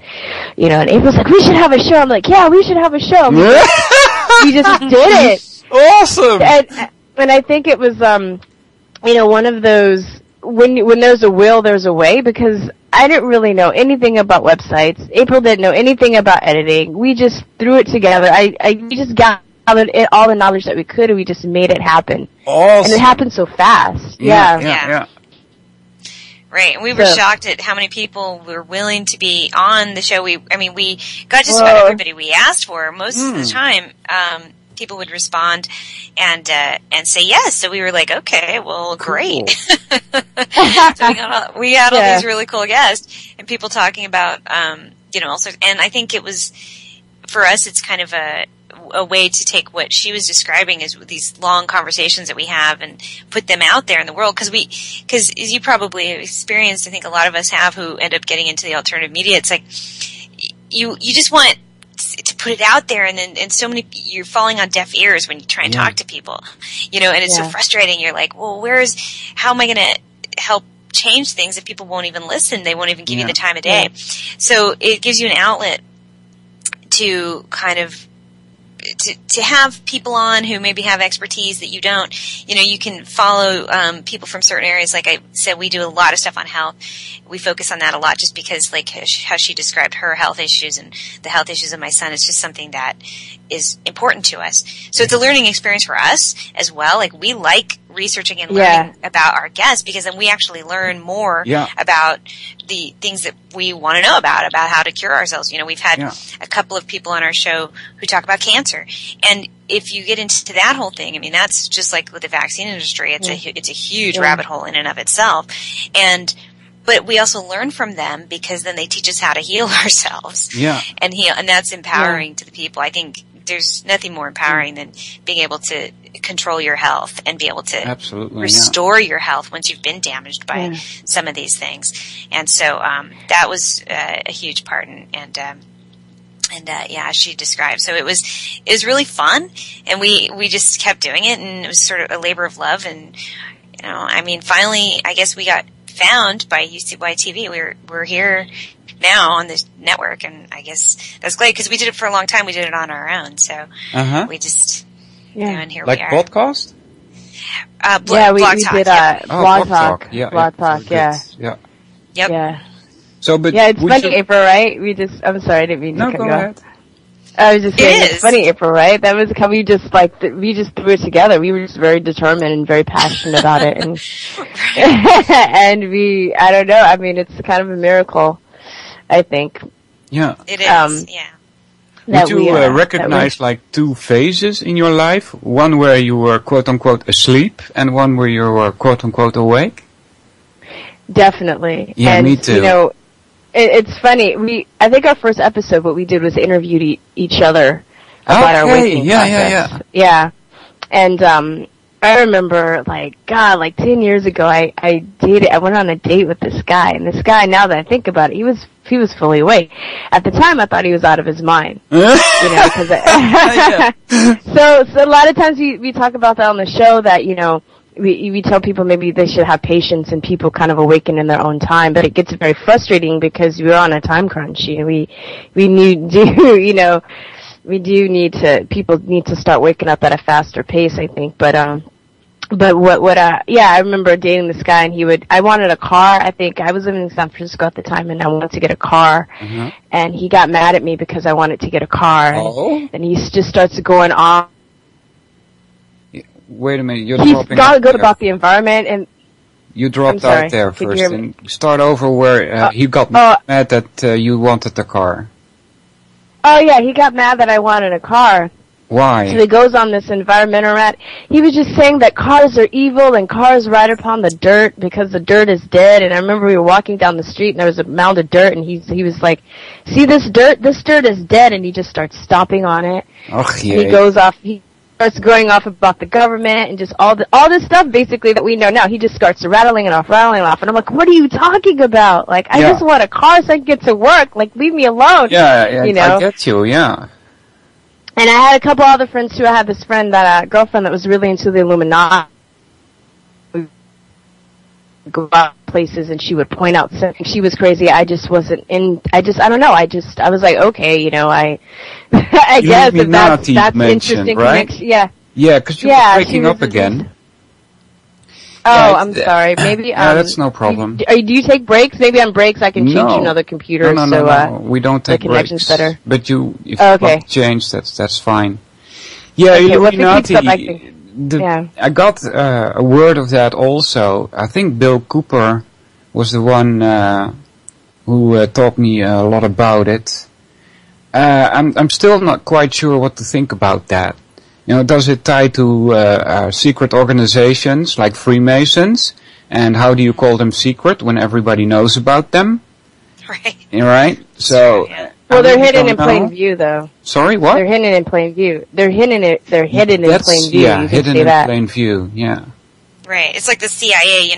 And April's like, we should have a show. I'm like, yeah, we should have a show. We just did it. Awesome. And I think it was, one of those, when there's a will, there's a way, because I didn't really know anything about websites. April didn't know anything about editing. We just threw it together. We just gathered all the knowledge that we could, and we just made it happen. Awesome. And it happened so fast. Yeah. Right, and we were shocked at how many people were willing to be on the show. We got just about everybody we asked for. Most of the time, people would respond and say yes. So we were like, okay, well, great. So we had all these really cool guests, and people talking about, all sorts. And I think it was, for us, it's kind of a way to take what she was describing as these long conversations that we have and put them out there in the world. Because as you probably experienced, I think a lot of us have, who end up getting into the alternative media, it's like you just want to put it out there, and so many, you're falling on deaf ears when you try and talk to people, and it's so frustrating. You're like, well, how am I going to help change things if people won't even listen? They won't even give you the time of day. So it gives you an outlet to kind of to have people on who maybe have expertise that you don't. You can follow people from certain areas. Like I said, we do a lot of stuff on health. We focus on that a lot just because, like, how she described her health issues and the health issues of my son, it's just something that is important to us. So it's a learning experience for us as well. Like, we like researching and learning about our guests, because then we actually learn more about the things that we want to know about how to cure ourselves. We've had a couple of people on our show who talk about cancer. And if you get into that whole thing, that's just like with the vaccine industry. It's a huge rabbit hole in and of itself. But we also learn from them, because then they teach us how to heal ourselves. And that's empowering to the people. I think there's nothing more empowering than being able to control your health and be able to restore your health once you've been damaged by some of these things. And so that was a huge part. And And, as she described. So it was really fun, and we just kept doing it, and it was sort of a labor of love. And, finally, I guess we got found by UCY TV. We're here now on this network, and I guess that's great because we did it for a long time. We did it on our own, so we just, and here we are. Like podcast? Blog we Talk, did Blog Talk. Blog Talk, Yeah. Yep. Yeah. So, but it's funny, April, right? I'm sorry, I didn't mean to cut you off. I was just saying, it's funny, April, right? That was how we just threw it together. We were just very determined and very passionate about it, and and I don't know. I mean, it's kind of a miracle, I think. Yeah, it is. Would you recognize like two phases in your life? One where you were quote unquote asleep, and one where you were quote unquote awake. Definitely. Yeah, and, me too. It's funny. I think our first episode, what we did was interviewed each other about our waking process. Yeah. And I remember, 10 years ago, I went on a date with this guy, and this guy, now that I think about it, he was fully awake. At the time, I thought he was out of his mind. Because so a lot of times we talk about that on the show that, we tell people maybe they should have patience and people kind of awaken in their own time, but it gets very frustrating because we're on a time crunch. We need people need to start waking up at a faster pace, I think. But I remember dating this guy, and I wanted a car. I think I was living in San Francisco at the time, and I wanted to get a car. And he got mad at me because I wanted to get a car. And he just starts going on. Wait a minute, He's got good about the environment, and you dropped out there first. And start over where he got mad that you wanted the car. Oh yeah, he got mad that I wanted a car. Why? So he goes on this environmental rant. He was just saying that cars are evil and cars ride upon the dirt because the dirt is dead. And I remember we were walking down the street and there was a mound of dirt, and he was like, "See this dirt? This dirt is dead." And he just starts stomping on it. He goes off. He starts going off about the government and just all this stuff basically that we know now. He just starts rattling it off, and I'm like, "What are you talking about? I just want a car so I can get to work. Leave me alone." Yeah, I get you. Yeah. And I had a couple other friends too. I had this girlfriend that was really into the Illuminati. We would go out places and she would point out something. She was crazy. I just wasn't in. I don't know. I was like, okay, I guess if that's interesting. Right? Yeah. Yeah, because you're breaking up again. Oh, I'm sorry. Maybe. That's no problem. Do you take breaks? Maybe on breaks I can change another computer. No. We don't take the connection's breaks. Better. But if you want to change, that's fine. Yeah, Illuminati. I got a word of that also. I think Bill Cooper was the one who taught me a lot about it. I'm still not quite sure what to think about that. Does it tie to secret organizations like Freemasons? And how do you call them secret when everybody knows about them? Right. Right? So. Well, they're hidden in plain view, though. Sorry, what? They're hidden in plain view. They're hidden in plain view. Yeah, hidden in plain view. Yeah. Right. It's like the CIA.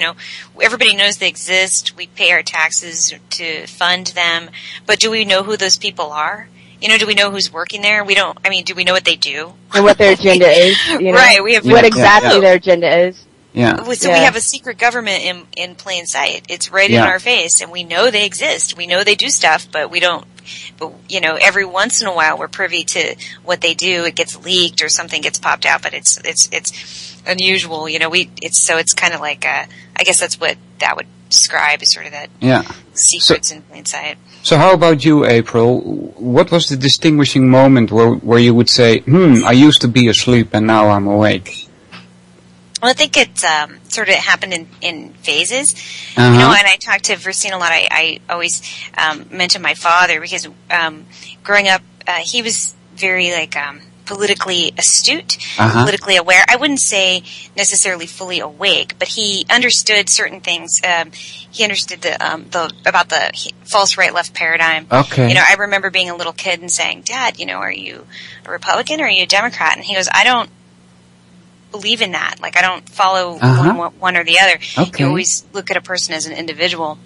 Everybody knows they exist. We pay our taxes to fund them, but do we know who those people are? Do we know who's working there? We don't. Do we know what they do? And what their agenda is? Right. We have what exactly their agenda is. Yeah. So we have a secret government in plain sight. It's right in our face, and we know they exist. We know they do stuff, but we don't. But every once in a while, we're privy to what they do. It gets leaked or something gets popped out, but it's unusual. It's kind of like I guess that's what that would describe is sort of that secrets in plain sight. So how about you, April? What was the distinguishing moment where you would say, I used to be asleep and now I'm awake? Well, I think it sort of happened in phases. Uh-huh. And I talk to Versine a lot. I always mention my father because growing up, he was very politically astute, politically aware. I wouldn't say necessarily fully awake, but he understood certain things. He understood about the false right-left paradigm. Okay. I remember being a little kid and saying, "Dad, are you a Republican or are you a Democrat?" And he goes, "I don't believe in that. I don't follow one or the other. Okay. You always look at a person as an individual."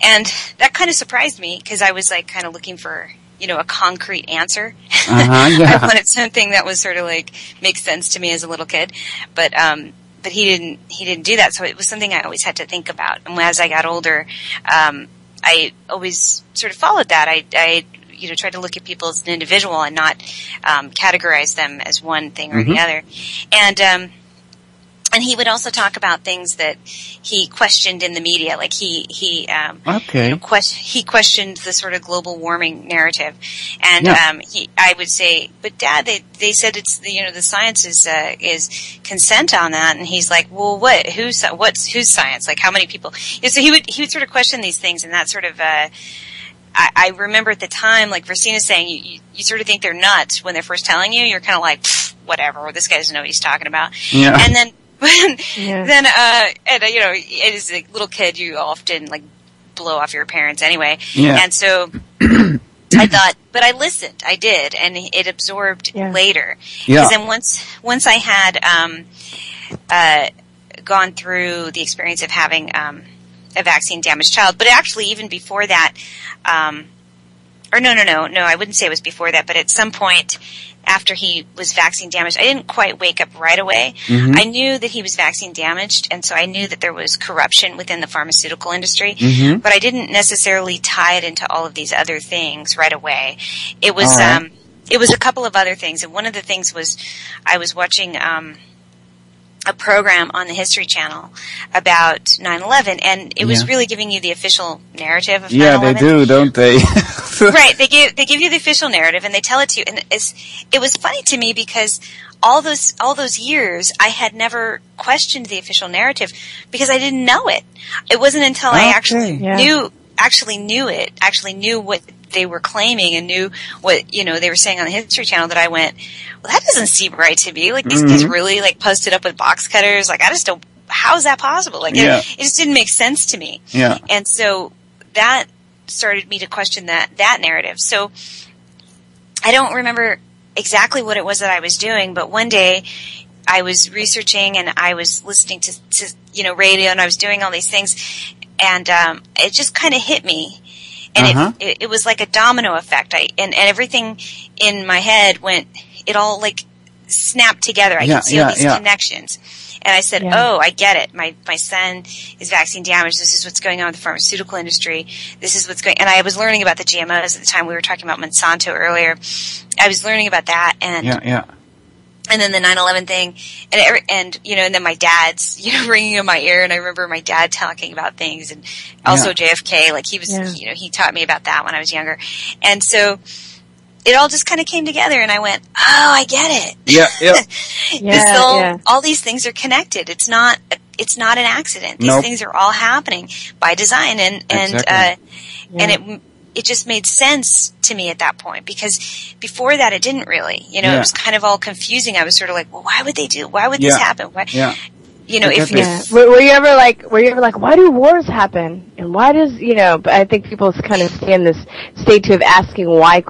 And that kind of surprised me because I was kind of looking for a concrete answer. Yeah. I wanted something that was sort of like makes sense to me as a little kid, but he didn't do that. So it was something I always had to think about. And as I got older, I always sort of followed that. I tried to look at people as an individual and not categorize them as one thing or the other. And he would also talk about things that he questioned in the media, like he questioned the sort of global warming narrative, and I would say, but Dad, they said it's the science is consent on that, and he's like, well, whose science? Like, how many people? So he would sort of question these things, and that sort of. I remember at the time, like Versina saying, you sort of think they're nuts when they're first telling you. You're kind of like, whatever, this guy doesn't know what he's talking about, and then. Then, as a little kid, you often like blow off your parents anyway. Yeah. And so I thought, but I listened. I did, and it absorbed later. Because then once I had gone through the experience of having a vaccine damaged child, but actually even before that, or no, I wouldn't say it was before that, but at some point. After he was vaccine damaged, I didn't quite wake up right away. I knew that he was vaccine damaged, and so I knew that there was corruption within the pharmaceutical industry, but I didn't necessarily tie it into all of these other things right away. It was it was a couple of other things, and one of the things was I was watching a program on the History Channel about 9/11, and it was really giving you the official narrative of 9/11. Yeah, they do, don't they? Right, they give you the official narrative, and they tell it to you. And it was funny to me because all those years I had never questioned the official narrative because I didn't know it. It wasn't until I actually knew what they were claiming and knew what they were saying on the History Channel that I went, well, that doesn't seem right to me. Like these guys really like posted up with box cutters. Like I just don't. How is that possible? Like it just didn't make sense to me. Yeah. And so that started me to question that narrative. So I don't remember exactly what it was that I was doing, but one day I was researching and I was listening to radio and I was doing all these things, and it just kind of hit me. And it was like a domino effect. And everything in my head it all like snapped together. I could see all these connections. And I said, oh, I get it. My son is vaccine damaged. This is what's going on with the pharmaceutical industry. This is what's going, and I was learning about the GMOs at the time. We were talking about Monsanto earlier. I was learning about that, and and then the 9/11 thing, and then my dad's ringing in my ear, and I remember my dad talking about things, and also JFK. Like he was, he taught me about that when I was younger, and so it all just kind of came together, and I went, oh, I get it. All these things are connected. It's not an accident. These things are all happening by design, and it just made sense to me at that point, because before that it didn't really. It was kind of all confusing. I was sort of like, well, why would this happen? Why? Were you ever like, why do wars happen? And why does, but I think people kind of stay in this state of asking why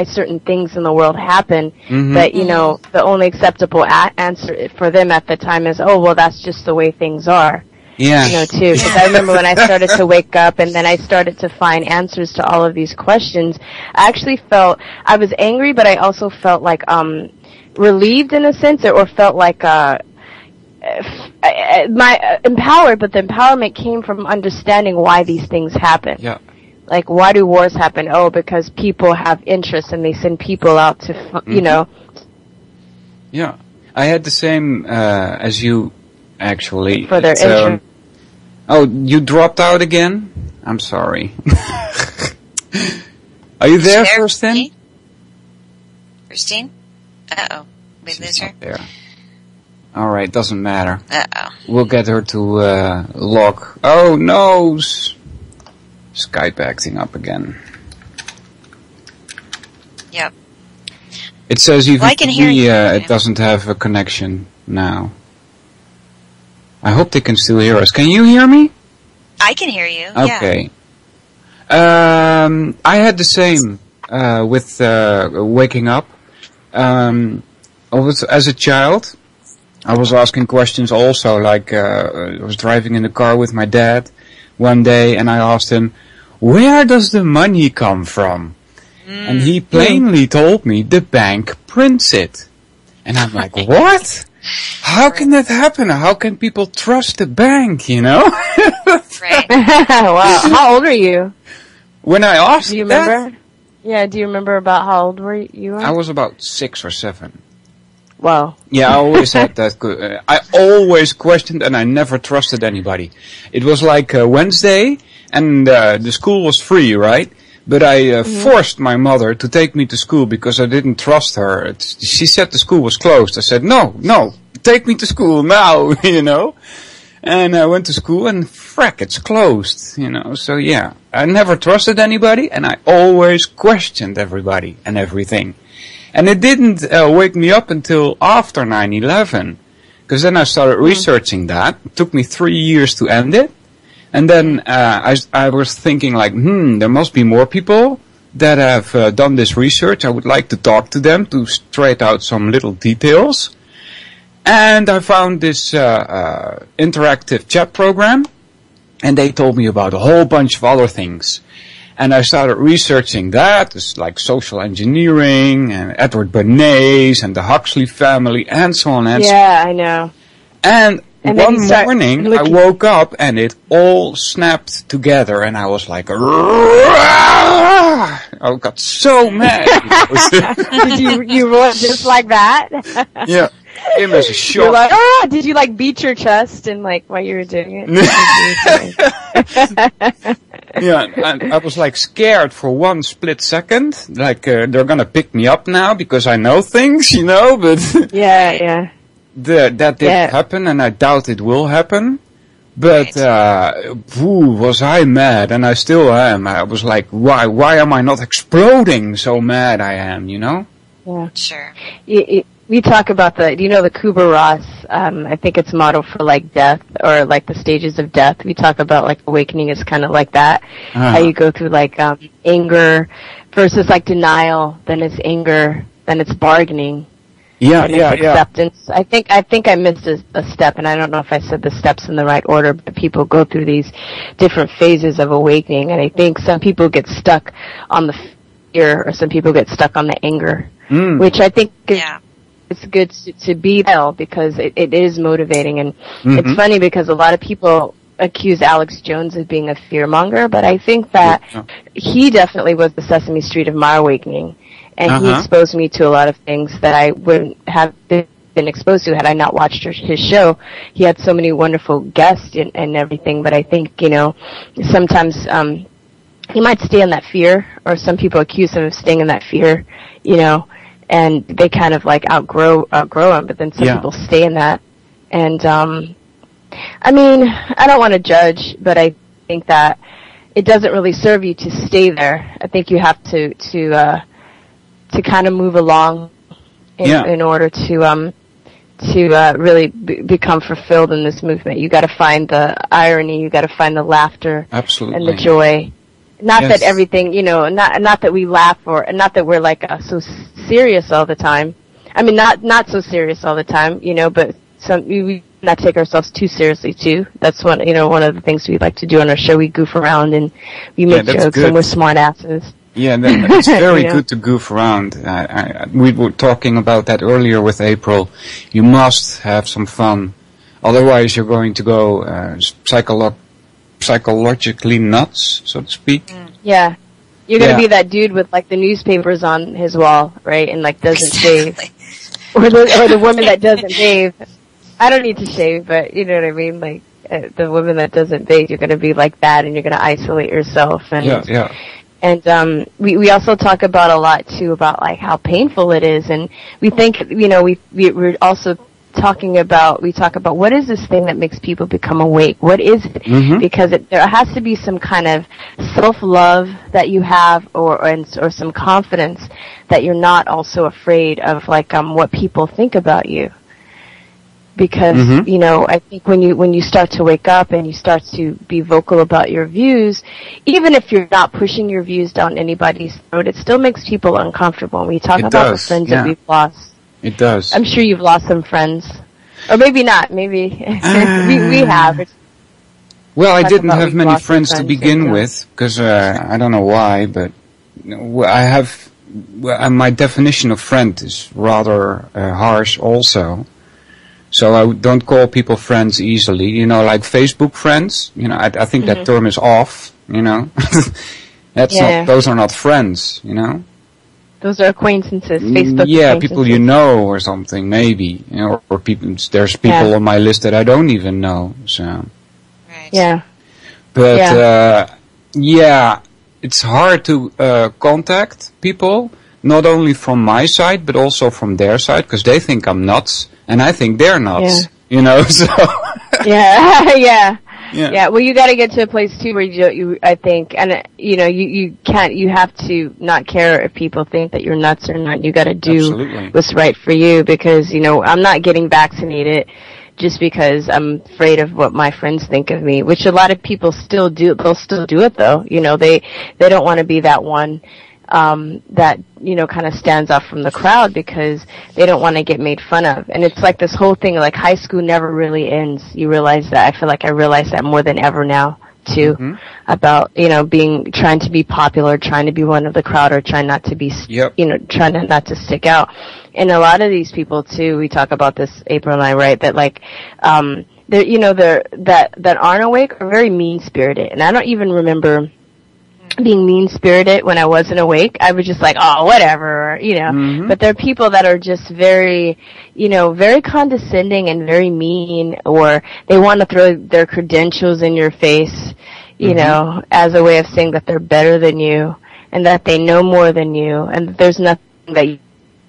certain things in the world happen, but, the only acceptable answer for them at the time is, oh, well, that's just the way things are. Yeah. Too. Because I remember when I started to wake up and then I started to find answers to all of these questions, I actually felt, I was angry, but I also felt like, relieved in a sense, or felt like, empowered, but the empowerment came from understanding why these things happen. Yeah. Like, why do wars happen? Oh, because people have interests and they send people out to, Yeah. I had the same, as you, actually. For their interest. Oh, you dropped out again? I'm sorry. Are you there, Kirsten? Christine? Uh-oh. We lose her? There. All right, doesn't matter. Uh-oh. We'll get her to log. Oh, no! Skype acting up again. Yep. It says even it doesn't have a connection now. I hope they can still hear us. Can you hear me? I can hear you, okay. I had the same with waking up. As a child, I was asking questions also, like I was driving in the car with my dad one day, and I asked him, where does the money come from? And he plainly told me the bank prints it. And I'm like, what? How can that happen? How can people trust the bank, you know? Right. Wow. How old are you? When I asked Do you remember? Yeah, do you remember about how old were you? I was about 6 or 7. Wow. Yeah, I always had that. I always questioned and I never trusted anybody. It was like Wednesday and the school was free, right? But I forced my mother to take me to school because I didn't trust her. She said the school was closed. I said, no, take me to school now, you know. And I went to school and frack, it's closed, you know. So yeah, I never trusted anybody and I always questioned everybody and everything. And it didn't wake me up until after 9/11. Because then I started researching that. It took me 3 years to end it. And then I was thinking like, there must be more people that have done this research. I would like to talk to them to straight out some little details. And I found this interactive chat program, and they told me about a whole bunch of other things. And I started researching that. It's like social engineering, and Edward Bernays, and the Huxley family, and so on and so on. Yeah, I know. And one morning, I woke up and it all snapped together, and I was like, I got so mad. Did you roll just like that? Yeah, it was a shock. You're like, did you like beat your chest and like while you were doing it? Yeah, and I was like scared for one split second, like they're gonna pick me up now because I know things, you know, but yeah. That didn't happen, and I doubt it will happen. But was I mad, and I still am. I was like, why am I not exploding? So mad I am, you know? Yeah, sure. We talk about do you know the Kubler-Ross? I think it's motto for like death or like the stages of death. We talk about like awakening is kind of like that. How you go through like anger versus like denial, then it's anger, then it's bargaining. Yeah. Acceptance. I think I missed a step, and I don't know if I said the steps in the right order, but people go through these different phases of awakening, and I think some people get stuck on the fear, or some people get stuck on the anger, which I think it's good to be held because it is motivating, and it's funny because a lot of people accuse Alex Jones of being a fearmonger, but I think that he definitely was the Sesame Street of my awakening. And he exposed me to a lot of things that I wouldn't have been exposed to had I not watched his show. He had so many wonderful guests and everything, but I think, you know, sometimes he might stay in that fear, or some people accuse him of staying in that fear, you know, and they kind of like outgrow him, but then some people stay in that. And, I mean, I don't want to judge, but I think that it doesn't really serve you to stay there. I think you have to kind of move along in order to really become fulfilled in this movement. You got to find the irony, you got to find the laughter, absolutely, and the joy. Not that everything, you know, not that we laugh not that we're like so serious all the time. I mean, not so serious all the time, you know, but we not take ourselves too seriously too. That's one of the things we like to do on our show. We goof around and we make jokes and we're smart asses. Yeah, it's very good to goof around. We were talking about that earlier with April. You must have some fun. Otherwise, you're going to go psychologically nuts, so to speak. Yeah. You're going to be that dude with, like, the newspapers on his wall, right, and, like, doesn't shave. Or the woman that doesn't bathe. I don't need to shave, but you know what I mean? Like, the woman that doesn't bathe, you're going to be like that, and you're going to isolate yourself. And, And we also talk about a lot too about like how painful it is, and we think we're also talk about what is this thing that makes people become awake? What is it? Because there has to be some kind of self-love that you have, or some confidence that you're not also afraid of like what people think about you. Because, I think when you start to wake up and you start to be vocal about your views, even if you're not pushing your views down anybody's throat, it still makes people uncomfortable. When we talk about the friends that we've lost. It does. I'm sure you've lost some friends. Or maybe not. Maybe we have. Well, I didn't have many friends to begin with, because I don't know why, but I have my definition of friend is rather harsh also. So I don't call people friends easily. You know, like Facebook friends. You know, I think that term is off. You know, those are not friends. You know. Those are acquaintances, Facebook acquaintances. People you know or something, maybe. You know, or people. There's people on my list that I don't even know. So. Right. Yeah. But it's hard to contact people, not only from my side but also from their side, because they think I'm nuts and I think they're nuts. Yeah. You know, so. Yeah. Well, you got to get to a place too where you I think, and you know, you can't. You have to not care if people think that you're nuts or not. You got to do what's right for you, because you know, I'm not getting vaccinated just because I'm afraid of what my friends think of me, which a lot of people still do. They'll still do it though. You know, they don't want to be that one that, you know, kind of stands off from the crowd because they don't want to get made fun of. And it's like this whole thing, like high school never really ends. You realize that. I feel like I realize that more than ever now too, about, you know, trying to be popular, trying to be one of the crowd, or trying not to be, you know, trying not to stick out. And a lot of these people too, we talk about this, April and I, right, that like, they're, you know, that aren't awake are very mean-spirited. And I don't even remember being mean-spirited when I wasn't awake. I was just like, oh, whatever, you know. But there are people that are just very, you know, very condescending and very mean, or they want to throw their credentials in your face, you know, as a way of saying that they're better than you and that they know more than you and that there's nothing that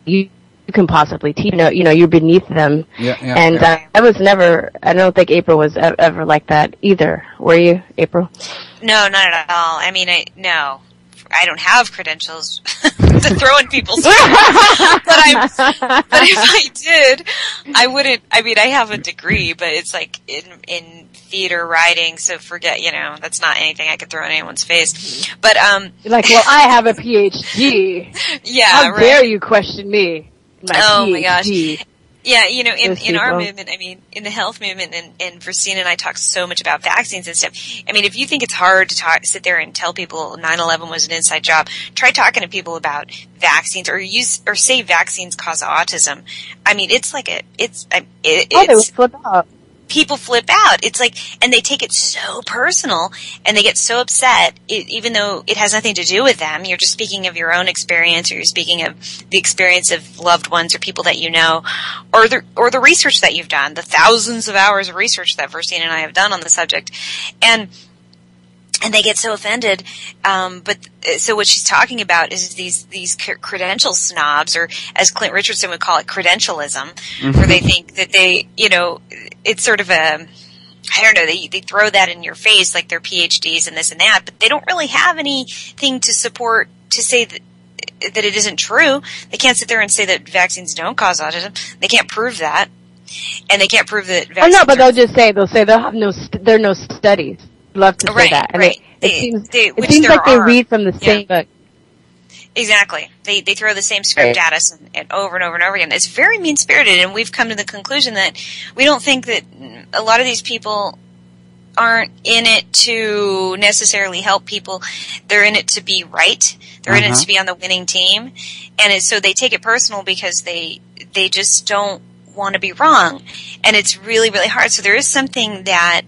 you can possibly teach. You know, you're beneath them. I was never, I don't think April was ever like that either. Were you, April? No, not at all. I mean, no. I don't have credentials to throw in people's faces. but if I did, I wouldn't. I mean, I have a degree, but it's like in theater writing, so forget, you know, that's not anything I could throw in anyone's face. But you're like, well, I have a PhD. Yeah, how dare you question me? PhD. My gosh. Yeah, you know, in our movement, I mean, in the health movement, and Christina and I talk so much about vaccines and stuff. I mean, if you think it's hard to sit there and tell people 9/11 was an inside job, try talking to people about vaccines, or say vaccines cause autism. I mean, it's like they would flip out. People flip out. It's like, and they take it so personal, and they get so upset, even though it has nothing to do with them. You're just speaking of your own experience, or you're speaking of the experience of loved ones or people that you know, or the research that you've done, the thousands of hours of research that Christine and I have done on the subject, and they get so offended. So what she's talking about is these credential snobs, or as Clint Richardson would call it, credentialism, where they think that they, you know, it's sort of I don't know, they throw that in your face, like they're PhDs and this and that, but they don't really have anything to support, to say that it isn't true. They can't sit there and say that vaccines don't cause autism. They can't prove that. And they can't prove that vaccines but they'll say there are no studies. Love to say that. I mean, it seems like they read from the same book. Exactly. They throw the same script at us and over and over and over again. It's very mean-spirited, and we've come to the conclusion that we don't think that a lot of these people aren't in it to necessarily help people. They're in it to be right. They're in it to be on the winning team. And so they take it personal because they just don't want to be wrong. And it's really, really hard. So there is something that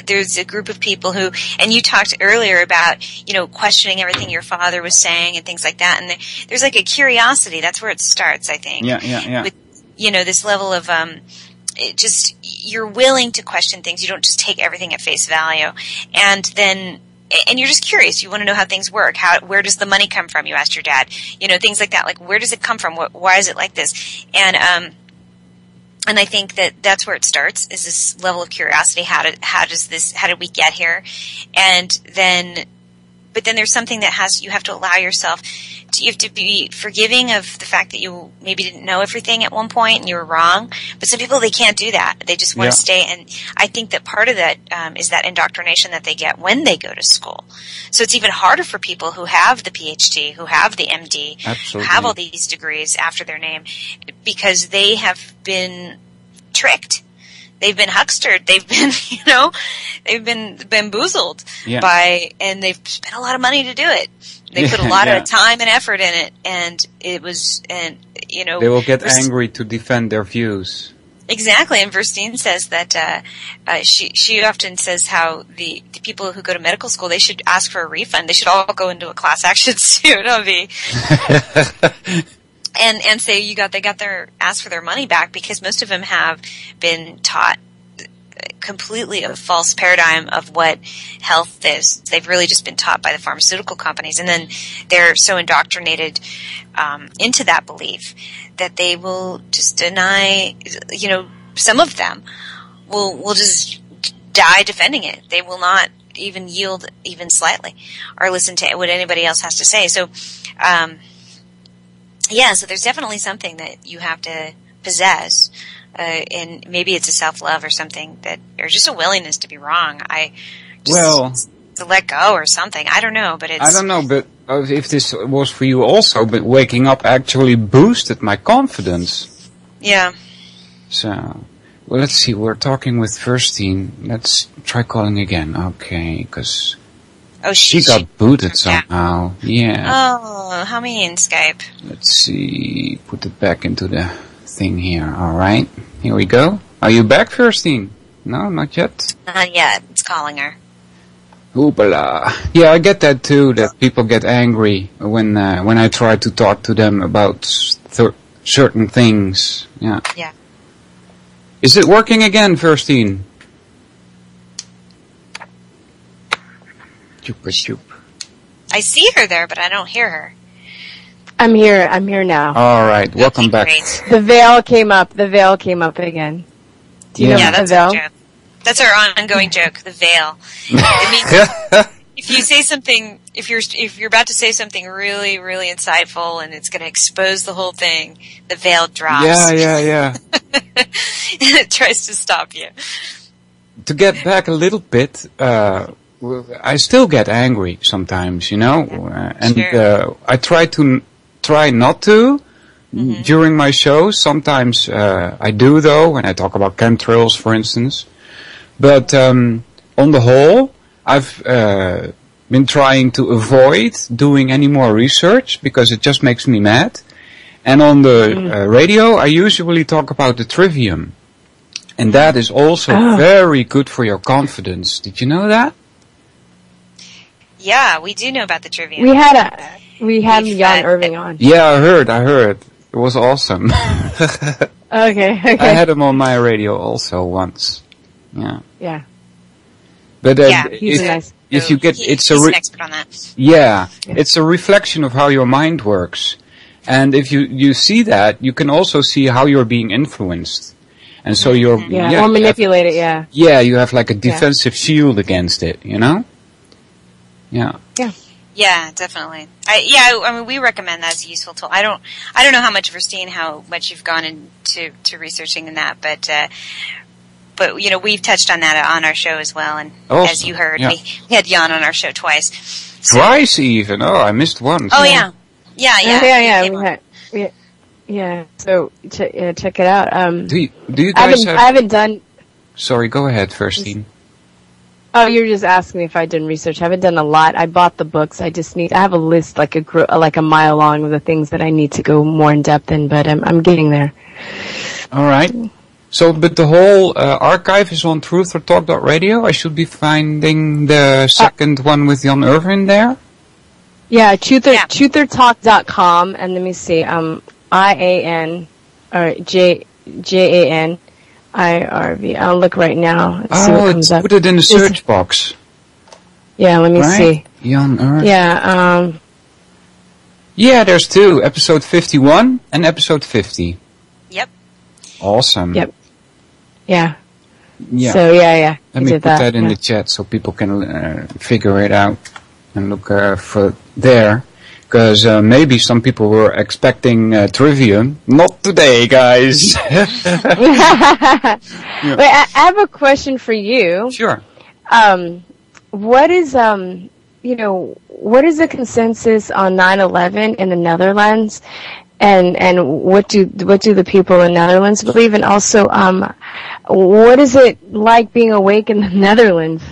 there's a group of people who, and you talked earlier about, you know, questioning everything your father was saying and things like that. And there's like a curiosity. That's where it starts, I think. Yeah. With, you know, this level of, just, you're willing to question things. You don't just take everything at face value. And you're just curious. You want to know how things work. Where does the money come from? You asked your dad. You know, things like that. Like, where does it come from? Why is it like this? And I think that that's where it starts, is this level of curiosity. How did we get here? But then there's something that you have to allow yourself you have to be forgiving of the fact that you maybe didn't know everything at one point and you were wrong. But some people, they can't do that. They just want to stay. And I think that part of that is that indoctrination that they get when they go to school. So it's even harder for people who have the PhD, who have the MD, who have all these degrees after their name, because they have been tricked they've been huckstered. They've been, they've been bamboozled and they've spent a lot of money to do it. They put a lot of time and effort in it, and they will get angry to defend their views. Exactly, and Verstine says that she often says how the people who go to medical school, they should ask for a refund. They should all go into a class action suit and say they got their ask for their money back, because most of them have been taught completely a false paradigm of what health is. They've really just been taught by the pharmaceutical companies, and then they're so indoctrinated into that belief that they will just deny, some of them will just die defending it. They will not even yield even slightly or listen to what anybody else has to say. So, so there's definitely something that you have to possess, and maybe it's a self-love or something, or just a willingness to be wrong. To let go or something. I don't know, but I don't know, but if this was for you also, but waking up actually boosted my confidence. Yeah. So, well, let's see. We're talking with Verstine. Let's try calling again. Okay, because she got booted somehow. Yeah. Oh, how mean, Skype. Let's see. Put it back into the thing here. All right. Here we go. Are you back, Verstine? No, not yet. Not yet. It's calling her. Hoopala. Yeah, I get that too, that people get angry when I try to talk to them about certain things. Yeah. Yeah. Is it working again, Verstine? Chup. I see her there, but I don't hear her. I'm here now. All right, welcome back. Great. The veil came up again. Do you know that's the veil? our joke. That's our ongoing joke, the veil. It means if you say something, if you're about to say something really, really insightful and it's going to expose the whole thing, the veil drops. Yeah. And it tries to stop you. To get back a little bit, I still get angry sometimes, and sure. I try not to during my shows. Sometimes I do, though, when I talk about chemtrails, for instance. But on the whole, I've been trying to avoid doing any more research because it just makes me mad. And on the radio, I usually talk about the trivium. And that is also very good for your confidence. Did you know that? Yeah, we do know about the trivium. We had Jan Irving on. Yeah, I heard. It was awesome. Okay. I had him on my radio also once. Yeah. But he's nice. If you get, he's an expert on that. Yeah, it's a reflection of how your mind works, and if you see that, you can also see how you're being influenced, and so you're or manipulate it. Yeah. Yeah, you have like a defensive shield against it. Yeah. Yeah, definitely. I mean, we recommend that as a useful tool. I don't know how much Verstine, how much you've gone into researching in that, but we've touched on that on our show as well, and as you heard, we had Jan on our show twice. So. Twice even? Oh, I missed one. Oh yeah. Yeah. So check it out. Do you guys I haven't done. Sorry, go ahead, Verstine. Oh, you're just asking me if I've done research. I haven't done a lot. I bought the books. I have a list like a mile long of the things that I need to go more in depth in, but I'm getting there. All right. So, but the whole archive is on truthertalk.radio. I should be finding the second one with Jan Irvin there? Yeah, truthertalk.com, and let me see, IAN, or JANIRV. I'll look right now and see what comes up. Put it in the search box. Yeah, let me see. Jan Irvin. Yeah, yeah, there's two, episode 51 and episode 50. Yep. Awesome. Yep. Yeah. Yeah. So, yeah. Let me put that in the chat so people can figure it out and look for there. Because maybe some people were expecting Trivium. Not today, guys. Wait, I have a question for you. Sure. What is the consensus on 9/11 in the Netherlands? And what do the people in Netherlands believe? And also, What is it like being awake in the Netherlands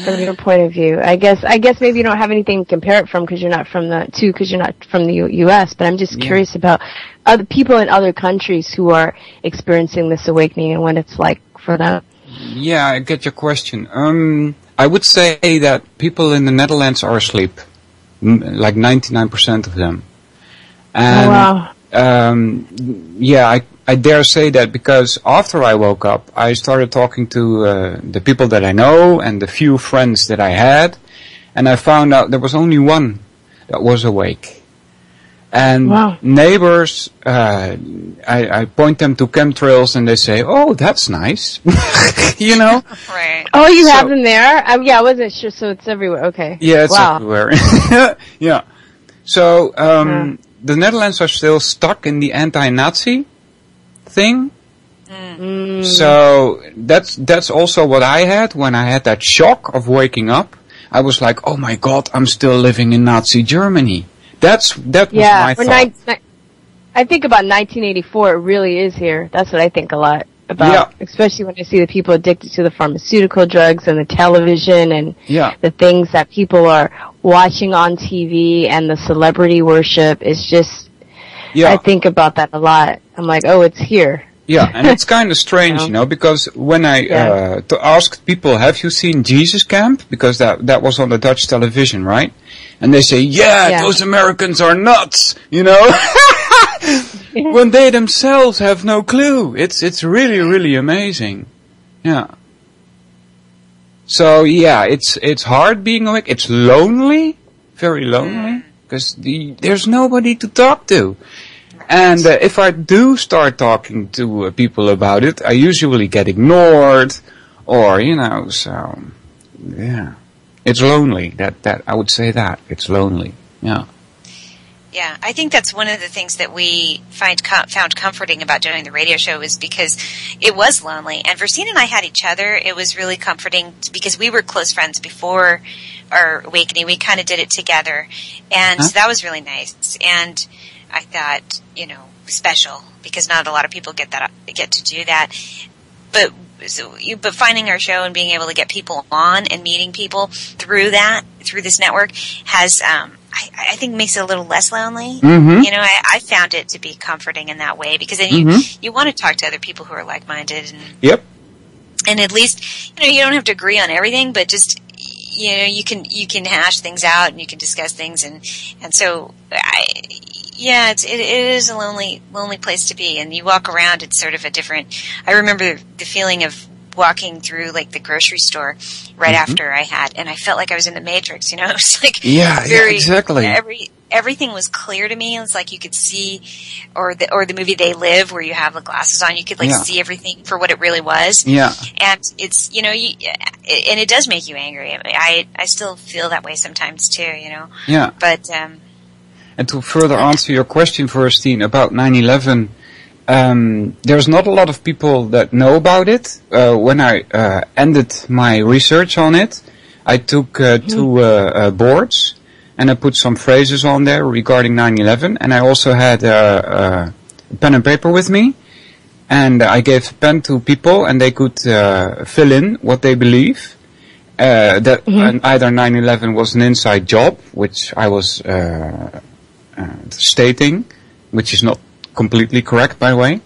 from your point of view? I guess maybe you don't have anything to compare it from because you're not from the U.S., but I'm just curious about other people in other countries who are experiencing this awakening and what it's like for them. Yeah, I get your question. I would say that people in the Netherlands are asleep, like 99% of them. And, I dare say that because after I woke up, I started talking to the people that I know and the few friends that I had, and I found out there was only one that was awake. And neighbors, I point them to chemtrails and they say, "Oh, that's nice," you know. Right. Oh, you have them there? I wasn't sure. So it's everywhere. Okay. Yeah, it's everywhere. Yeah. So the Netherlands are still stuck in the anti-Nazi thing. So that's also what I had when I had that shock of waking up. I was like, "Oh my God, I'm still living in Nazi Germany." That was my thought. I think about 1984. It really is here. That's what I think a lot about, especially when I see the people addicted to the pharmaceutical drugs and the television and the things that people are watching on TV and the celebrity worship. Is just, I think about that a lot. I'm like, oh, it's here. Yeah, and it's kind of strange, you know, because when I asked people, have you seen Jesus Camp? Because that was on the Dutch television, right? And they say, those Americans are nuts, you know? When they themselves have no clue. It's really, really amazing. Yeah. So, it's hard being awake. It's lonely, very lonely, because there's nobody to talk to. And if I do start talking to people about it, I usually get ignored, or, you know, so, yeah. It's lonely. That I would say that. It's lonely. Yeah. Yeah, I think that's one of the things that we found comforting about doing the radio show is because it was lonely. And Versine and I had each other. It was really comforting because we were close friends before our awakening. We kind of did it together. And so that was really nice. And I thought, you know, special because not a lot of people get to do that. But finding our show and being able to get people on and meeting people through this network has, I think makes it a little less lonely. Mm-hmm. You know, I found it to be comforting in that way because then you want to talk to other people who are like-minded. And at least, you know, you don't have to agree on everything, but just, you know, you can hash things out and you can discuss things. And so it is a lonely place to be. And you walk around, it's sort of a different, I remember the feeling of walking through like the grocery store right after I had, and I felt like I was in the Matrix, you know, it was like exactly. Everything was clear to me. It was like you could see, or the movie They Live where you have the glasses on, you could see everything for what it really was. Yeah. And it's, you know, and it does make you angry. I mean, I still feel that way sometimes too, you know. Yeah. But, and to further answer your question, Versine, about 9/11, there's not a lot of people that know about it. When I ended my research on it, I took two boards and I put some phrases on there regarding 9/11, and I also had a pen and paper with me, and I gave a pen to people and they could fill in what they believe. That either 9/11 was an inside job, which I was stating, which is not completely correct, by the way,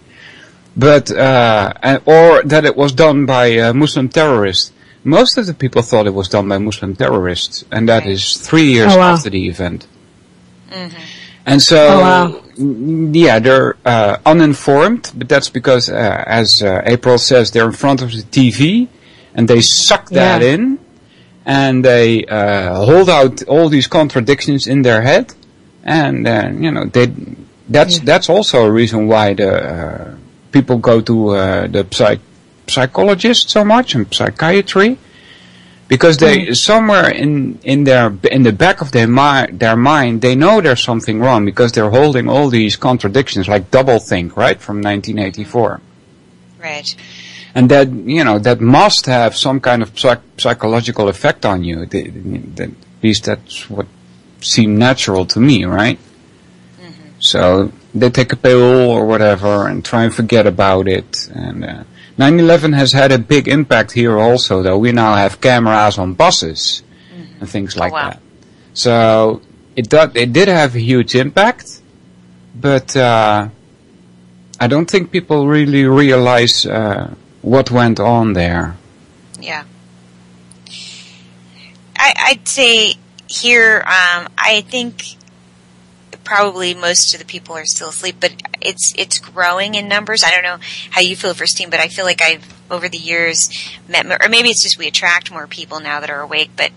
but or that it was done by Muslim terrorists. Most of the people thought it was done by Muslim terrorists, and that is 3 years after the event. Mm-hmm. And so, they're uninformed, but that's because, as April says, they're in front of the TV, and they suck that in, and they hold out all these contradictions in their head, and you know, that's also a reason why the people go to the psychologist so much and psychiatry, because they somewhere in the back of their mind they know there's something wrong because they're holding all these contradictions, like doublethink, right, from 1984. Right. And that, you know, that must have some kind of psychological effect on you. At least that's what seemed natural to me, right? So they take a pill or whatever and try and forget about it. And 9/11 has had a big impact here also, though. We now have cameras on buses and things like that. So it did have a huge impact, but I don't think people really realize what went on there. Yeah. I'd say here, I think probably most of the people are still asleep, but it's growing in numbers. I don't know how you feel, Verstine, but I feel like I've over the years met, or maybe it's just we attract more people now that are awake. But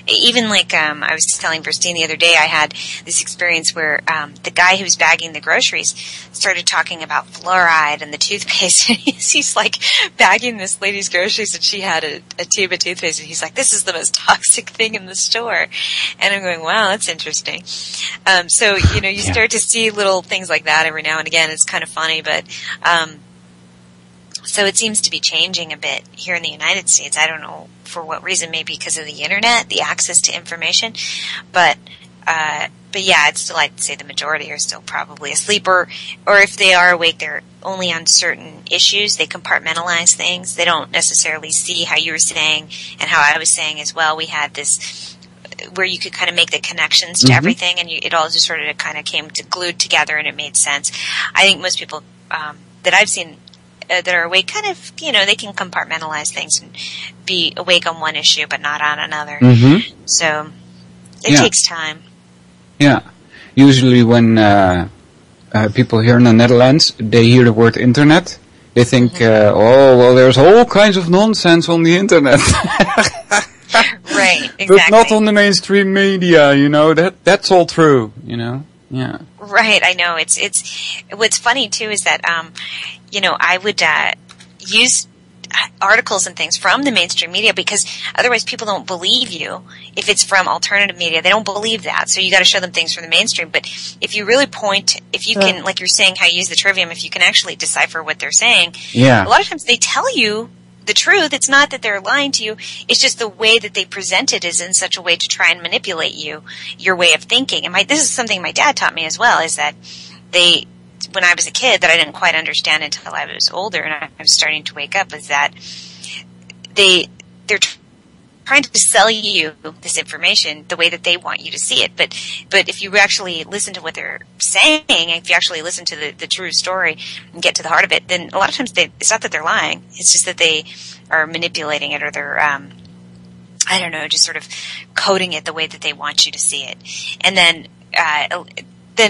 even like I was telling Verstine the other day, I had this experience where the guy who was bagging the groceries started talking about fluoride and the toothpaste. And he's like bagging this lady's groceries, and she had a tube of toothpaste, and he's like, "This is the most toxic thing in the store." And I'm going, "Wow, that's interesting." So you start to see little things like that every now and again. It's kind of funny, but so it seems to be changing a bit here in the United States. I don't know for what reason, maybe because of the internet, the access to information, but yeah, it's still, I'd say the majority are still probably asleep, or if they are awake, they're only on certain issues. They compartmentalize things. They don't necessarily see how you were saying and how I was saying as well. We had this where you could kind of make the connections to everything, and it all just sort of kind of came glued together, and it made sense. I think most people that I've seen that are awake kind of, they can compartmentalize things and be awake on one issue but not on another. So it takes time. Yeah. Usually when people here in the Netherlands, they hear the word internet, they think, oh, well, there's all kinds of nonsense on the internet. Right, exactly. But not on the mainstream media, that's all true, yeah. Right, I know. It's what's funny too is that, I would use articles and things from the mainstream media, because otherwise people don't believe you if it's from alternative media. They don't believe that. So you got to show them things from the mainstream. But if you really if you can, like you're saying, how you use the trivium, if you can actually decipher what they're saying, a lot of times they tell you the truth. It's not that they're lying to you. It's just the way that they present it is in such a way to try and manipulate your way of thinking. And this is something my dad taught me as well, is that when I was a kid, that I didn't quite understand until I was older and I was starting to wake up, is that they're trying to sell you this information the way that they want you to see it. But if you actually listen to what they're saying, if you actually listen to the true story and get to the heart of it, then a lot of times it's not that they're lying. It's just that they are manipulating it, or they're, I don't know, just sort of coding it the way that they want you to see it. And then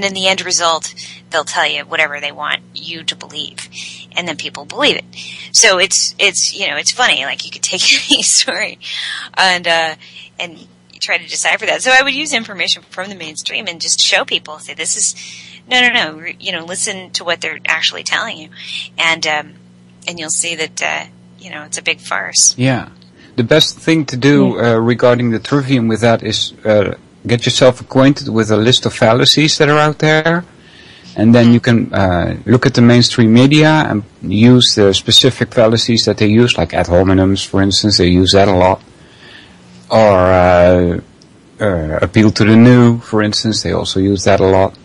in the end result, they'll tell you whatever they want you to believe, and then people believe it. So it's funny. Like, you could take any story and you try to decipher that. So I would use information from the mainstream and just show people, say, this is no. Listen to what they're actually telling you, and you'll see that it's a big farce. Yeah, the best thing to do regarding the trivium with that is get yourself acquainted with a list of fallacies that are out there, and then you can look at the mainstream media and use the specific fallacies that they use, like ad hominems, for instance. They use that a lot. Or appeal to the new, for instance. They also use that a lot.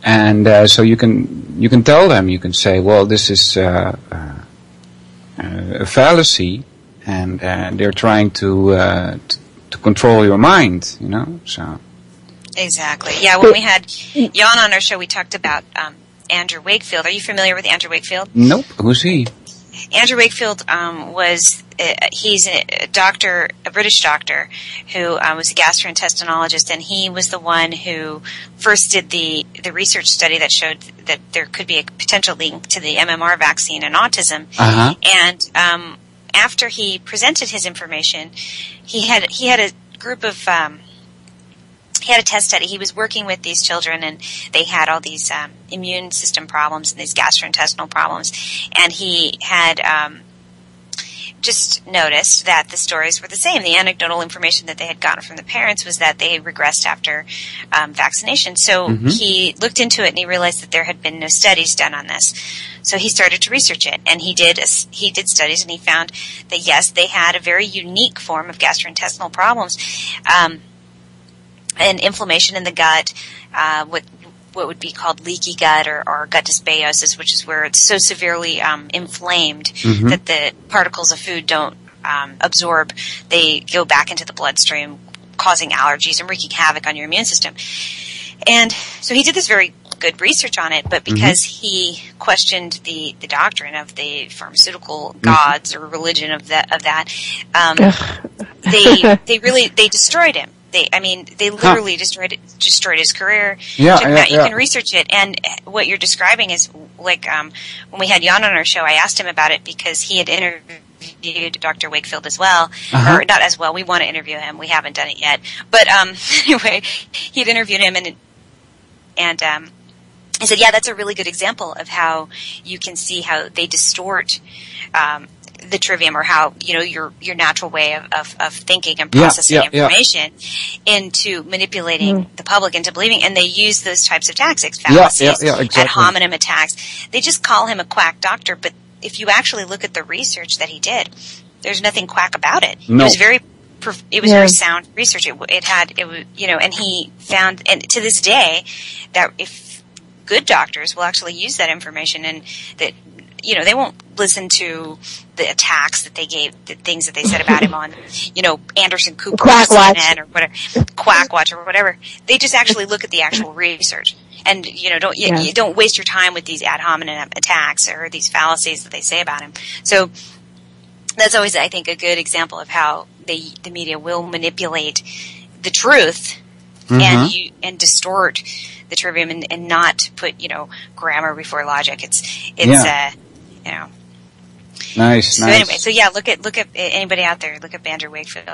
And so you can tell them, you can say, well, this is a fallacy, and they're trying to control your mind, so. Exactly. Yeah, when we had Jan on our show, we talked about Andrew Wakefield. Are you familiar with Andrew Wakefield? Nope. Who's he? Andrew Wakefield he's a doctor, a British doctor, who was a gastrointestinologist, and he was the one who first did the research study that showed that there could be a potential link to the MMR vaccine and autism. And after he presented his information, he had a group of he had a test study. He was working with these children, and they had all these immune system problems and these gastrointestinal problems. And he had just noticed that the stories were the same. The anecdotal information that they had gotten from the parents was that they regressed after vaccination. So he looked into it, and he realized that there had been no studies done on this. So he started to research it, and he did studies, and he found that, yes, they had a very unique form of gastrointestinal problems, and inflammation in the gut, what would be called leaky gut or gut dysbiosis, which is where it's so severely inflamed that the particles of food don't absorb. They go back into the bloodstream, causing allergies and wreaking havoc on your immune system. And so he did this very good research on it, but because he questioned the doctrine of the pharmaceutical gods or religion of that, they destroyed him. They literally destroyed his career. You can research it, and what you're describing is like when we had Jan on our show, I asked him about it because he had interviewed Dr. Wakefield as well, or not as well. We want to interview him. We haven't done it yet, but anyway, he had interviewed him, and he said, yeah, that's a really good example of how you can see how they distort the trivium, or how, your natural way of thinking and processing information into manipulating the public into believing. And they use those types of tactics, fallacies, exactly. ad hominem attacks. They just call him a quack doctor, but if you actually look at the research that he did, there's nothing quack about it. No. It was very sound research. And he found, and to this day, that if good doctors will actually use that information, and that, they won't listen to the attacks that they gave, the things that they said about him on, Anderson Cooper or CNN or whatever, Quackwatch or whatever. They just actually look at the actual research. And, you don't waste your time with these ad hominem attacks or these fallacies that they say about him. So that's always, I think, a good example of how the media will manipulate the truth and distort the trivium and not put, grammar before logic. Nice. Anyway, so yeah, look at anybody out there. Look up Andrew Wakefield.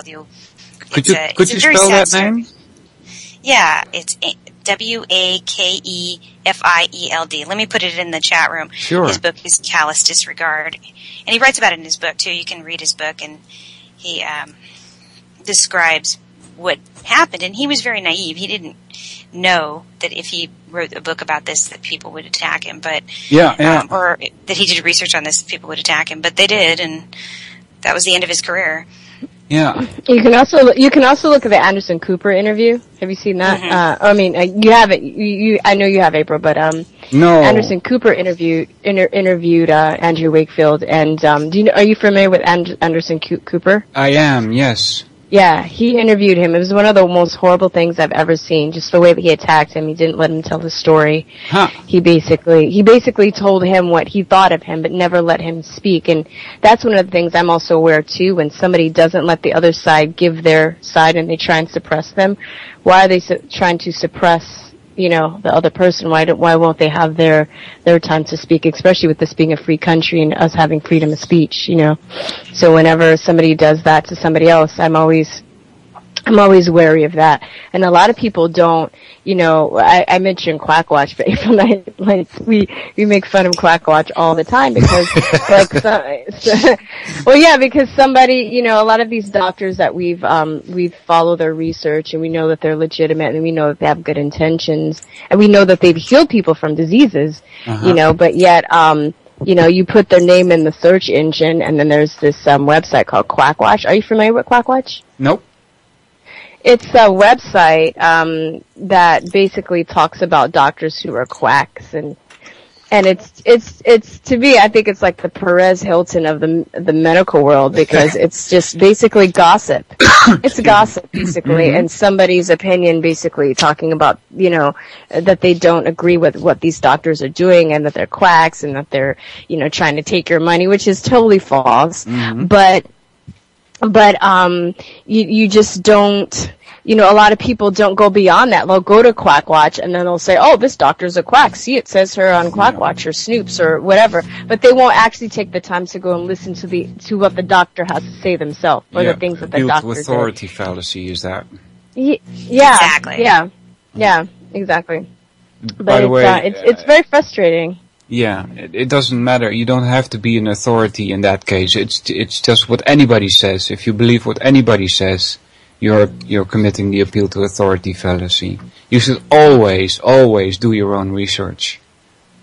Could you spell that name? Yeah, it's Wakefield. Let me put it in the chat room. Sure. His book is Callous Disregard, and he writes about it in his book too. You can read his book, and he describes what happened. And he was very naive. He didn't know that if he wrote a book about this, that people would attack him. But or that he did research on this, people would attack him. But they did, and that was the end of his career. Yeah. You can also look at the Anderson Cooper interview. Have you seen that? You haven't. I know you have, April, but no. Anderson Cooper interviewed Andrew Wakefield, and are you familiar with Anderson Cooper? I am. Yes. Yeah, he interviewed him. It was one of the most horrible things I've ever seen. Just the way that he attacked him. He didn't let him tell the story. He basically told him what he thought of him, but never let him speak. And that's one of the things I'm also aware too. When somebody doesn't let the other side give their side and they try and suppress them, why are they trying to suppress, the other person? Why won't they have their time to speak, especially with this being a free country and us having freedom of speech, So whenever somebody does that to somebody else, I'm always wary of that. And a lot of people don't, I mentioned Quackwatch, but we make fun of Quackwatch all the time because, because somebody, a lot of these doctors that we've followed their research, and we know that they're legitimate, and we know that they have good intentions, and we know that they've healed people from diseases, but yet, you put their name in the search engine, and then there's this website called Quackwatch. Are you familiar with Quackwatch? Nope. It's a website that basically talks about doctors who are quacks, and it's to me, I think it's like the Perez Hilton of the medical world, because it's just basically gossip. It's gossip basically, and somebody's opinion basically talking about that they don't agree with what these doctors are doing, and that they're quacks, and that they're trying to take your money, which is totally false. But you just don't, a lot of people don't go beyond that. They'll go to Quackwatch and then they'll say, oh, this doctor's a quack. See, it says her on Quackwatch or Snoops or whatever. But they won't actually take the time to go and listen to what the doctor has to say themselves, or the things that the doctor did. Authority fallacy is that. Yeah. Exactly. Yeah, exactly. But by the way, it's very frustrating. Yeah, it doesn't matter. You don't have to be an authority in that case. It's just what anybody says. If you believe what anybody says, you're committing the appeal to authority fallacy. You should always do your own research.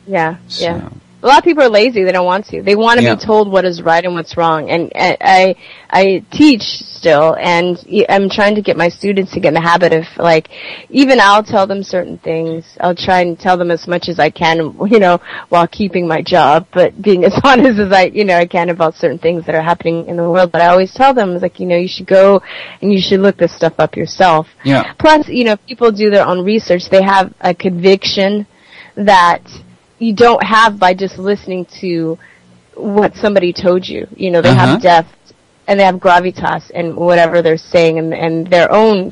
Yeah. A lot of people are lazy. They don't want to. They want to be told what is right and what's wrong. And I teach still, and I'm trying to get my students to get in the habit of, like, even I'll tell them certain things. I'll try and tell them as much as I can, while keeping my job, but being as honest as I can about certain things that are happening in the world. But I always tell them, like, you should go and you should look this stuff up yourself. Yeah. Plus, people do their own research. They have a conviction that you don't have by just listening to what somebody told you. They have depth, and they have gravitas and whatever they're saying, and their own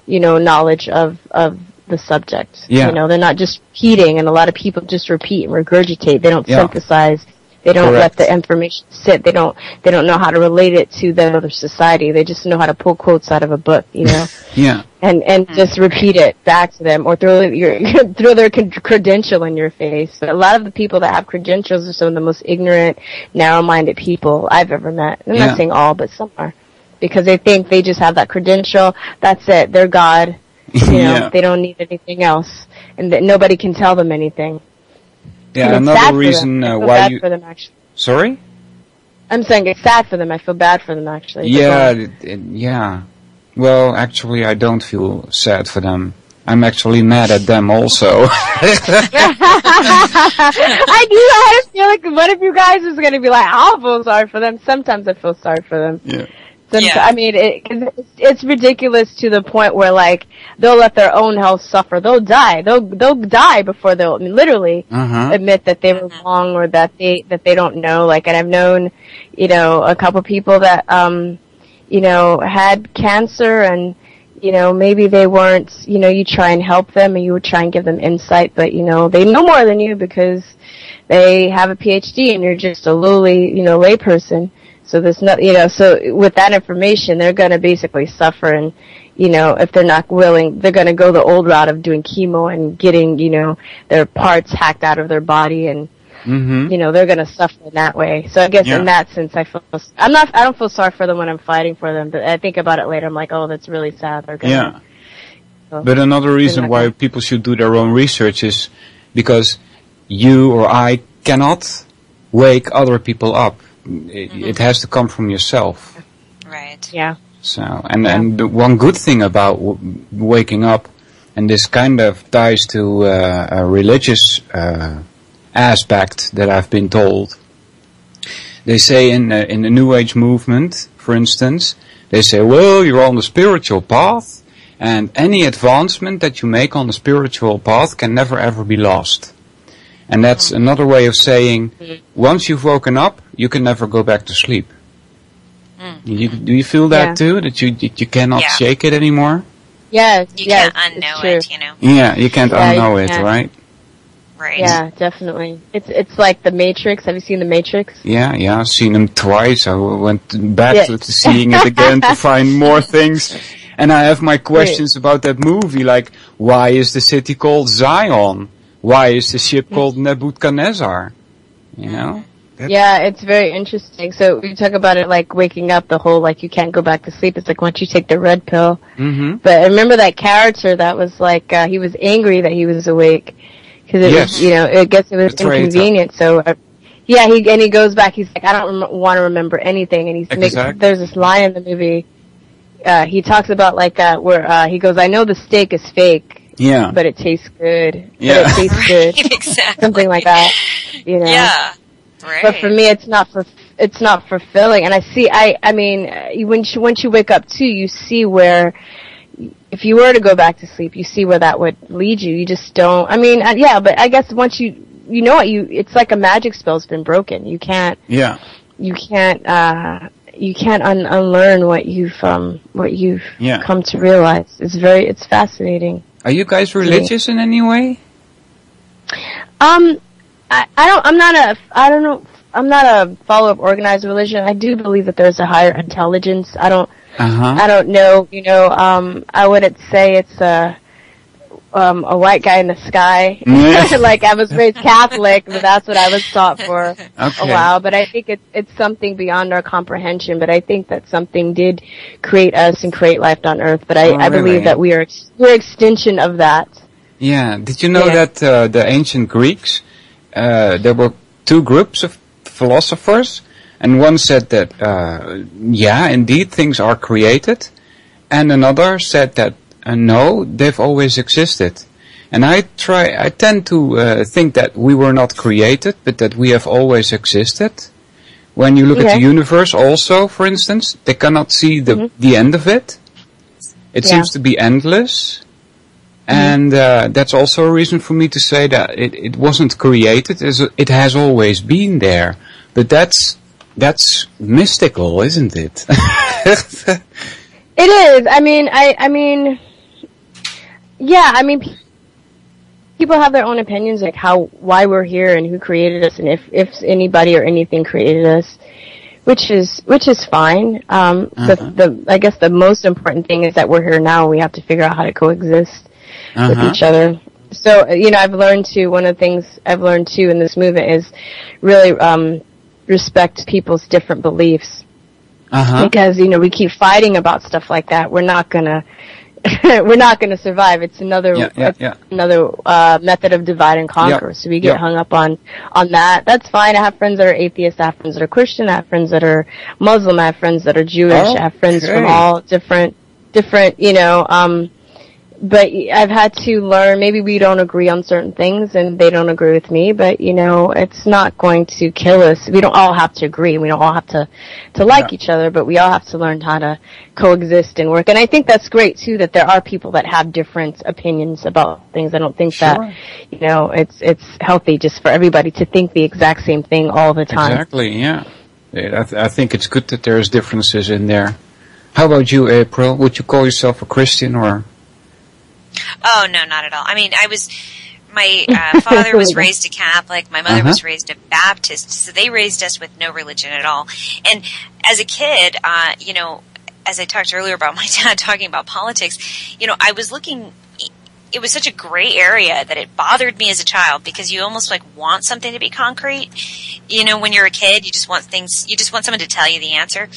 knowledge of the subject. Yeah. They're not just repeating, and a lot of people just repeat and regurgitate. They don't synthesize. They don't Correct. let the information sit. They don't know how to relate it to the other society. They just know how to pull quotes out of a book, Yeah. and just repeat it back to them, or throw their credential in your face. But a lot of the people that have credentials are some of the most ignorant, narrow-minded people I've ever met. I'm not saying all, but some are, because they think they just have that credential. That's it. They're God. They don't need anything else, and that nobody can tell them anything. Yeah, another reason why you. For them, actually. Sorry? I'm saying it's sad for them. I feel bad for them, actually. Yeah. Well, actually, I don't feel sad for them. I'm actually mad at them also. I had a feeling one of you guys is going to be like, I'll feel sorry for them. Sometimes I feel sorry for them. Yeah. I mean, it's ridiculous to the point where, like, they'll let their own health suffer. They'll die. They'll die before they'll literally admit that they were wrong, or that they don't know. Like, and I've known, a couple people that, had cancer, and, maybe they weren't, you try and help them, and you would try and give them insight, but, they know more than you because they have a PhD, and you're just a lowly, layperson. So there's not, so with that information, they're going to basically suffer, and, if they're not willing, they're going to go the old route of doing chemo and getting, their parts hacked out of their body, and, they're going to suffer in that way. So I guess in that sense, I don't feel sorry for them when I'm fighting for them, but I think about it later. I'm like, oh, that's really sad. But another reason why people should do their own research is because you or I cannot wake other people up. It has to come from yourself. Right. Yeah. So, and the one good thing about waking up, and this kind of ties to a religious aspect that I've been told. They say in the New Age movement, for instance, they say, well, you're on the spiritual path, and any advancement that you make on the spiritual path can never ever be lost. And that's another way of saying, once you've woken up, you can never go back to sleep. Do you feel that too? That you cannot shake it anymore? Yes. You can't unknow it, Yeah, you can't unknow it, right? Right. Yeah, definitely. It's like The Matrix. Have you seen The Matrix? Yeah, I've seen them twice. I went back to seeing it again to find more things. And I have my questions about that movie, like, why is the city called Zion? Why is the ship called Nebuchadnezzar? Yeah, it's very interesting. So we talk about it like waking up, the whole, like, you can't go back to sleep. It's like once you take the red pill. But I remember that character that was like, he was angry that he was awake. Because it was, I guess it was inconvenient. So, he goes back, he's like, I don't want to remember anything. And there's this line in the movie, he talks about, like, where, he goes, I know the steak is fake. Yeah. But it tastes good. Yeah. But it tastes good. Exactly. Something like that. Yeah. Right. But for me, it's not fulfilling. And I mean, once you wake up too, you see where, if you were to go back to sleep, you see where that would lead you. You just don't, but I guess once it's like a magic spell's been broken. You can't unlearn what you've come to realize. It's fascinating. Are you guys religious in any way? I'm not a follower of organized religion. I do believe that there's a higher intelligence. I don't know, I wouldn't say it's a white guy in the sky. Like, I was raised Catholic, but that's what I was taught for a while. But I think it's something beyond our comprehension. But I think that something did create us and create life on Earth. But I believe that we're extension of that. Yeah. Did you know that the ancient Greeks there were two groups of philosophers, and one said that, yeah, indeed, things are created, and another said that, no, they've always existed. And I tend to think that we were not created, but that we have always existed. When you look at the universe also, for instance, they cannot see the end of it. It seems to be endless. And that's also a reason for me to say that it wasn't created, it has always been there. But that's mystical, isn't it? It is. I mean, people have their own opinions, like why we're here and who created us, and if anybody or anything created us, which is fine. I guess the most important thing is that we're here now, and we have to figure out how to coexist with each other. So, I've learned too, one of the things I've learned too in this movement is really respect people's different beliefs. Because, we keep fighting about stuff like that. We're not gonna survive. It's another method of divide and conquer. So we get hung up on that. That's fine. I have friends that are atheists. I have friends that are Christian. I have friends that are Muslim. I have friends that are Jewish. I have friends from all different, but I've had to learn, maybe we don't agree on certain things and they don't agree with me, but it's not going to kill us. We don't all have to agree. We don't all have to like each other, but we all have to learn how to coexist and work. And I think that's great too, that there are people that have different opinions about things. I don't think that, it's healthy just for everybody to think the exact same thing all the time. Exactly, yeah. I think it's good that there's differences in there. How about you, April? Would you call yourself a Christian or? Oh, no, not at all. I mean, my father was raised a Catholic, my mother was raised a Baptist, so they raised us with no religion at all. And as a kid, as I talked earlier about my dad talking about politics, I was looking, it was such a gray area that it bothered me as a child, because you almost want something to be concrete. When you're a kid, you just want someone to tell you the answer.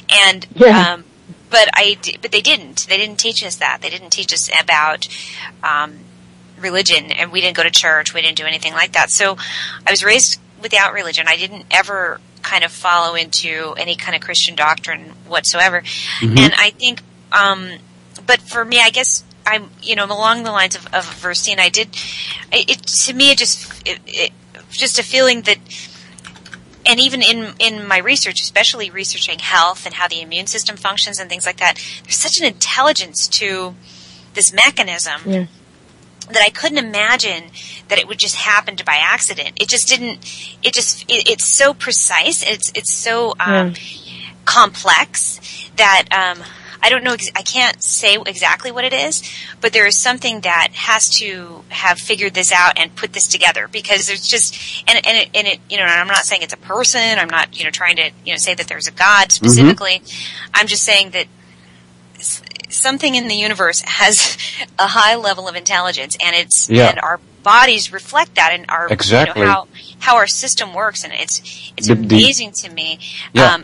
And, but they didn't. They didn't teach us that. They didn't teach us about religion, and we didn't go to church. We didn't do anything like that. So I was raised without religion. I didn't ever kind of follow into any kind of Christian doctrine whatsoever. And I think, but for me, I guess I'm, along the lines of Verstine, just a feeling that. And even in my research, especially researching health and how the immune system functions and things like that, there's such an intelligence to this mechanism that I couldn't imagine that it would just happen by accident. It just didn't. It's so precise. It's so complex that I don't know. I can't say exactly what it is, but there is something that has to have figured this out and put this together, because there's just and it and I'm not saying it's a person. I'm not trying to say that there's a God specifically. I'm just saying that something in the universe has a high level of intelligence, and and our bodies reflect that, and our how our system works, and it's amazing to me how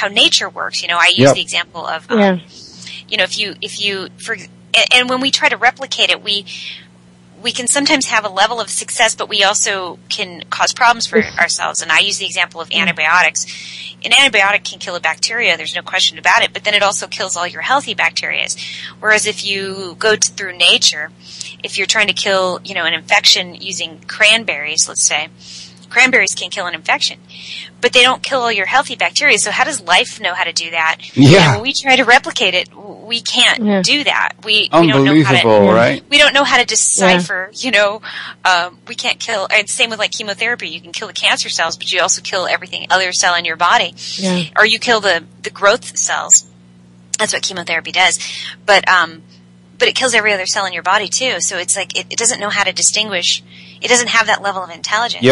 nature works. I use the example of if you and when we try to replicate it, we can sometimes have a level of success, but we also can cause problems for ourselves. And I use the example of antibiotics. An antibiotic can kill a bacteria, there's no question about it, but then it also kills all your healthy bacteria. Whereas if you go through nature, if you're trying to kill, an infection using cranberries, let's say, cranberries can kill an infection, but they don't kill all your healthy bacteria. So how does life know how to do that? When we try to replicate it, we can't do that. We don't know how to, right? We don't know how to decipher, we can't kill, and same with chemotherapy. You can kill the cancer cells, but you also kill everything, other cell in your body. Or you kill the growth cells. That's what chemotherapy does. But it kills every other cell in your body too. So it's it doesn't know how to distinguish. It doesn't have that level of intelligence.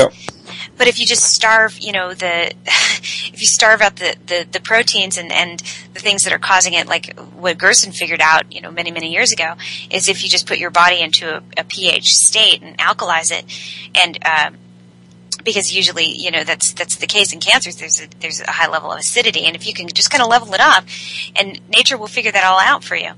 But if you just starve, if you starve out the proteins and the things that are causing it, like what Gerson figured out, many, many years ago, is if you just put your body into a pH state and alkalize it, and because usually, that's the case in cancers. There's a high level of acidity, and if you can just kind of level it up, and nature will figure that all out for you.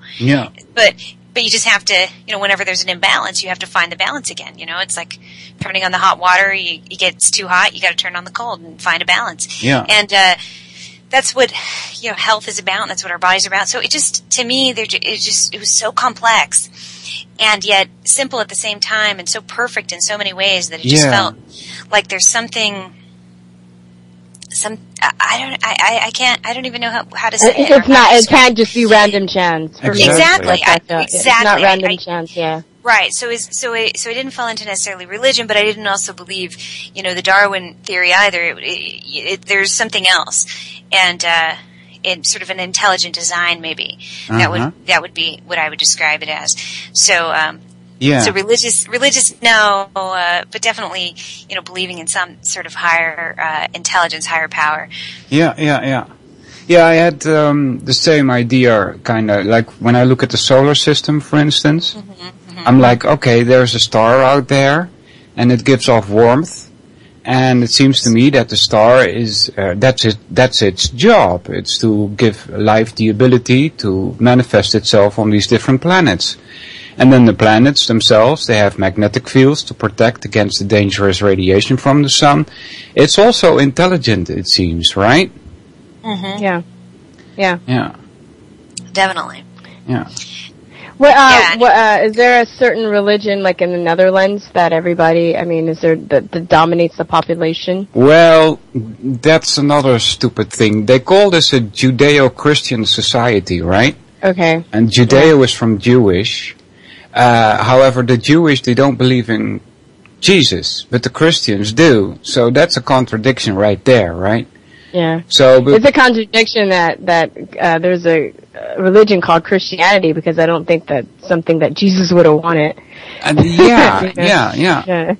But But you just have to, whenever there's an imbalance, you have to find the balance again. It's like turning on the hot water. It gets too hot, you got to turn on the cold and find a balance. Yeah. And that's what health is about. And that's what our bodies are about. So it just, to me, it was so complex, and yet simple at the same time, and so perfect in so many ways that it just felt like there's something. I don't even know how to say it. It can't just be random chance. Exactly. It's not random chance, yeah. Right. So I didn't fall into necessarily religion, but I didn't also believe, the Darwin theory either. There's something else. And, in sort of an intelligent design, maybe. That would be what I would describe it as. So, So religious, no, but definitely, believing in some sort of higher intelligence, higher power. Yeah, I had the same idea, kind of, like when I look at the solar system, for instance. I'm like, okay, there's a star out there, and it gives off warmth, and it seems to me that the star is, that's its job. It's to give life the ability to manifest itself on these different planets. And then the planets themselves, they have magnetic fields to protect against the dangerous radiation from the sun. It's also intelligent, it seems, right? Yeah. Definitely. Yeah. Is there a certain religion, like in the Netherlands, that everybody, is there, that dominates the population? Well, that's another stupid thing. They call this a Judeo-Christian society, right? Okay. And Judeo is from Jewish. However, the Jewish, they don't believe in Jesus, but the Christians do. So that's a contradiction right there, right? Yeah. So it's a contradiction that there's a religion called Christianity, because I don't think that's something that Jesus would have wanted. Yeah.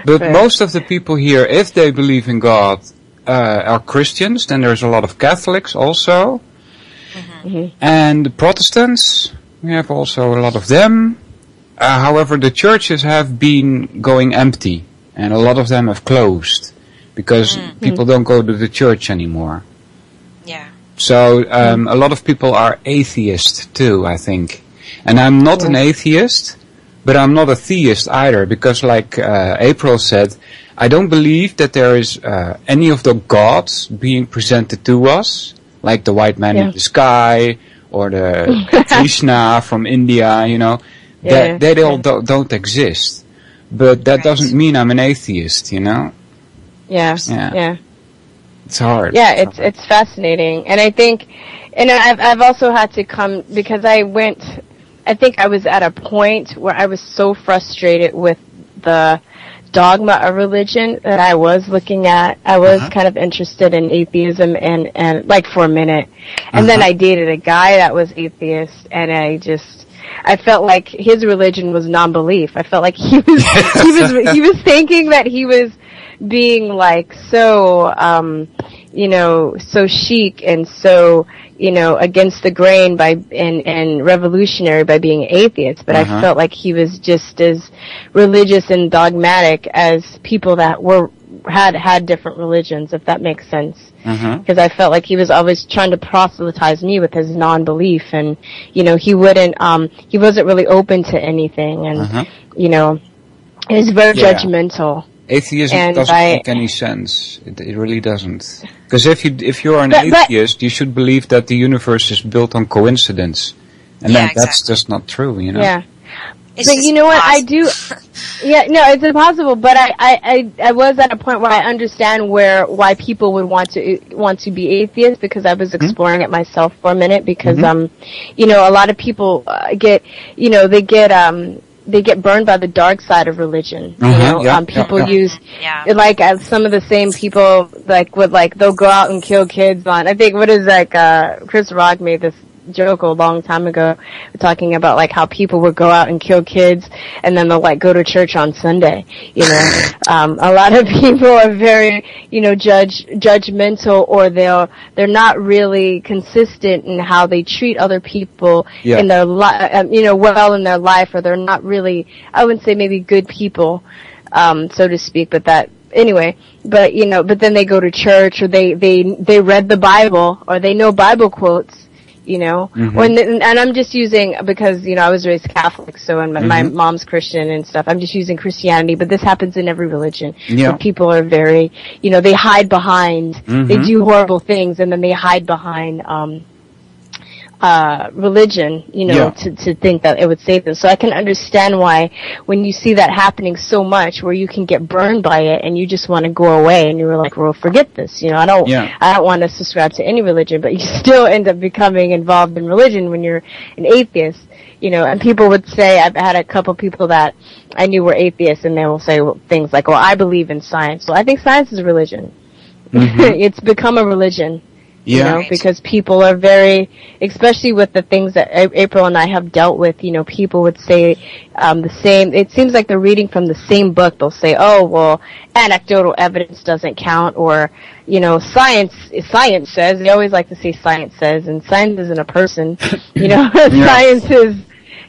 But most of the people here, if they believe in God, are Christians. Then there's a lot of Catholics also. And the Protestants, we have also a lot of them. However, the churches have been going empty, and a lot of them have closed because people don't go to the church anymore. Yeah. So a lot of people are atheist too, I think. And I'm not an atheist, but I'm not a theist either, because like April said, I don't believe that there is any of the gods being presented to us, like the white man in the sky, or the Krishna from India, they all don't exist. But that doesn't mean I'm an atheist, Yeah. It's hard. Yeah, it's fascinating. And I think, and I've also had to come, because I think I was at a point where I was so frustrated with the dogma of religion that I was looking at. I was kind of interested in atheism and like for a minute. And then I dated a guy that was atheist, and I felt like his religion was non-belief. I felt like he was thinking that he was being like so so chic and so against the grain and revolutionary by being atheist, but I felt like he was just as religious and dogmatic as people that had different religions, if that makes sense. Because I felt like he was always trying to proselytize me with his non-belief, and he wasn't really open to anything, and he was very judgmental. Atheism doesn't make any sense. It really doesn't. Because if you're an atheist, you should believe that the universe is built on coincidence, and that's just not true. Yeah. But you know what, I do, it's impossible, but I was at a point where I understand why people would want to be atheists, because I was exploring it myself for a minute, because, a lot of people they get burned by the dark side of religion. People use, like, some of the same people, they'll go out and kill kids on, I think, Chris Rock made this joke a long time ago, talking about like how people would go out and kill kids, and then they'll like go to church on Sunday. A lot of people are very, judgmental, or they're not really consistent in how they treat other people in their well in their life, or they're not really, I wouldn't say maybe good people, so to speak, but that. Anyway, but then they go to church, or they read the Bible, or they know Bible quotes, you know. And I'm just using, because, you know, I was raised Catholic, so, and my mom's Christian and stuff. I'm just using Christianity, but this happens in every religion. Yeah. Where people are very, you know, they hide behind, they do horrible things, and then they hide behind, religion, you know, to think that it would save them. So I can understand why when you see that happening so much, where you can get burned by it and you just want to go away and you're like, well, forget this, you know, I don't want to subscribe to any religion, but you still end up becoming involved in religion when you're an atheist, you know. And people would say, I've had a couple people that I knew were atheists, and they will say things like, well, I believe in science. Well, I think science is a religion. It's become a religion. You know, because people are very, especially with the things that April and I have dealt with, you know, people would say the same. It seems like they're reading from the same book. They'll say, oh, well, anecdotal evidence doesn't count, or, you know, science says. They always like to say science says, and science isn't a person. You know, science is,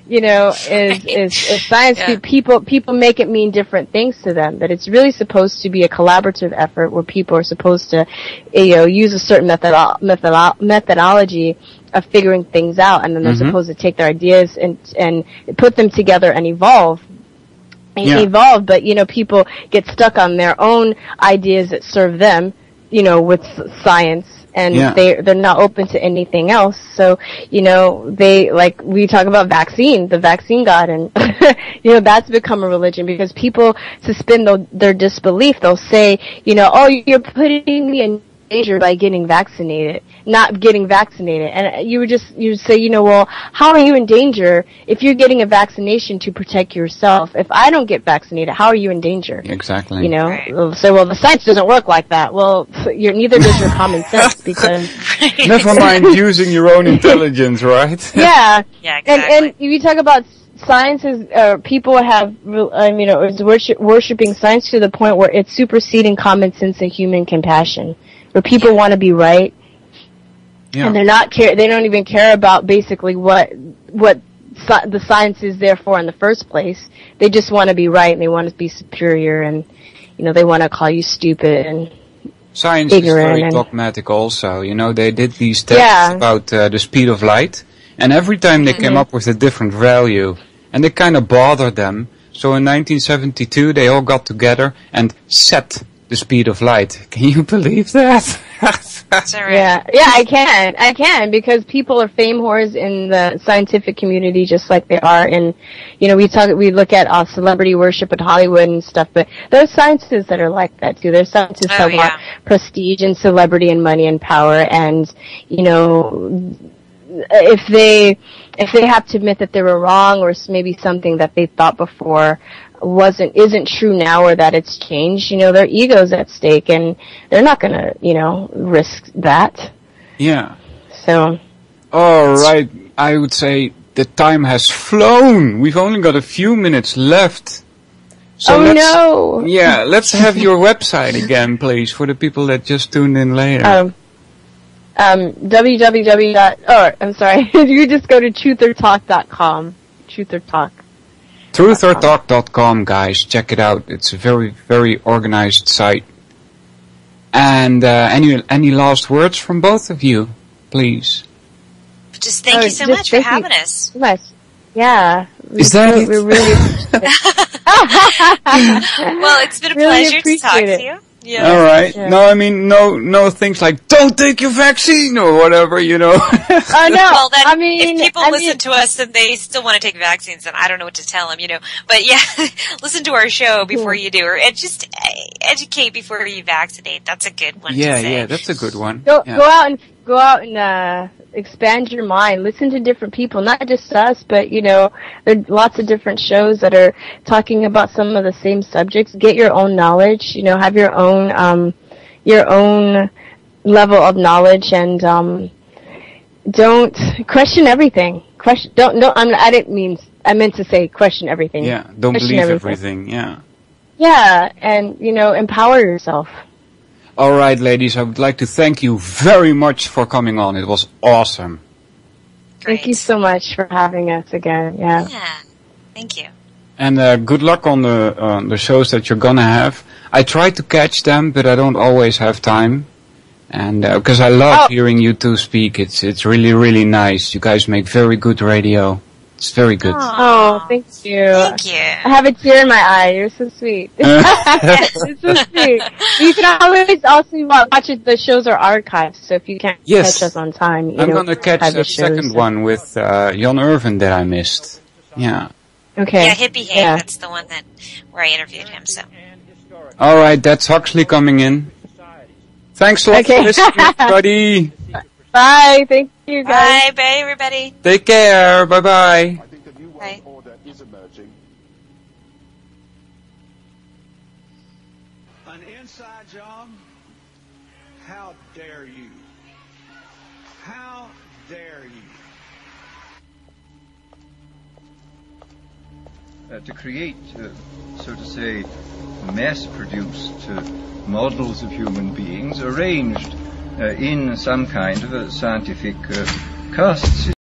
you know, is science. People make it mean different things to them, that it's really supposed to be a collaborative effort where people are supposed to, you know, use a certain methodology of figuring things out, and then they're supposed to take their ideas and put them together and evolve. But, you know, people get stuck on their own ideas that serve them, you know, with science. And they're not open to anything else. So, you know, they, like, we talk about the vaccine god, and, you know, that's become a religion, because people suspend their disbelief. They'll say, you know, oh, you're putting me in danger by not getting vaccinated. And you would say, you know, well, how are you in danger if you're getting a vaccination to protect yourself? If I don't get vaccinated, how are you in danger? Exactly. You know, so, well, the science doesn't work like that. Well, neither does your common sense, because never mind using your own intelligence, right? Yeah, exactly. And if you talk about science, people have, you know, is worshiping science to the point where it's superseding common sense and human compassion, where people want to be right. And they don't even care about basically what the science is there for in the first place. They just want to be right, and they want to be superior, and, you know, they want to call you stupid and science ignorant. Is very dogmatic also. You know, they did these tests about the speed of light, and every time they came up with a different value, and it kind of bothered them. So in 1972, they all got together and set the speed of light. Can you believe that? Yeah, I can, because people are fame whores in the scientific community, just like they are in, you know, we look at celebrity worship in Hollywood and stuff, but there's scientists that are like that too. There's scientists that want prestige and celebrity and money and power, and, you know, if they have to admit that they were wrong, or maybe something that they thought before isn't true now, or that it's changed, you know, their ego's at stake, and they're not gonna, you know, risk that. Yeah. So. All right. I would say the time has flown. We've only got a few minutes left. So no. Yeah, let's have your website again, please, for the people that just tuned in later. You just go to truthertalk.com. Truthertalk. Truthertalk.com, guys. Check it out. It's a very, very organized site. And any last words from both of you, please? Just thank you so much for having us. Yeah. Is that it? We're really well, it's been a pleasure to talk to you. Yeah. All right. Yeah. No, I mean, no things like, don't take your vaccine or whatever, you know. I know. Well, then, if people listen to us and they still want to take vaccines, then I don't know what to tell them, you know. But yeah, listen to our show before you do, or just educate before you vaccinate. That's a good one to say. Yeah, that's a good one. Go out and expand your mind. Listen to different people, not just us, but, you know, there are lots of different shows that are talking about some of the same subjects. Get your own knowledge, you know, have your own level of knowledge, and don't question everything. I meant to say question everything. Yeah, don't believe everything. Yeah. Yeah, and, you know, empower yourself. All right, ladies, I would like to thank you very much for coming on. It was awesome. Great. Thank you so much for having us again. Yeah. Thank you. And good luck on the shows that you're gonna have. I try to catch them, but I don't always have time. And because I love hearing you two speak, it's really, really nice. You guys make very good radio. It's very good. Oh, thank you. Thank you. I have a tear in my eye. You're so sweet. It's so sweet. You can always also watch it. The shows are archived, so if you can't catch us on time, I'm going to catch the second one with Jan Irvin that I missed. Yeah. Okay. Yeah, Hippie Hay. Yeah. That's the one where I interviewed him. So. All right, that's Huxley coming in. Thanks a lot for listening, everybody. Bye. Thank you, guys. Bye, everybody. Take care. Bye-bye. I think a new world order is emerging. An inside job? How dare you? How dare you? To create, so to say, mass-produced models of human beings arranged in some kind of a scientific caste system.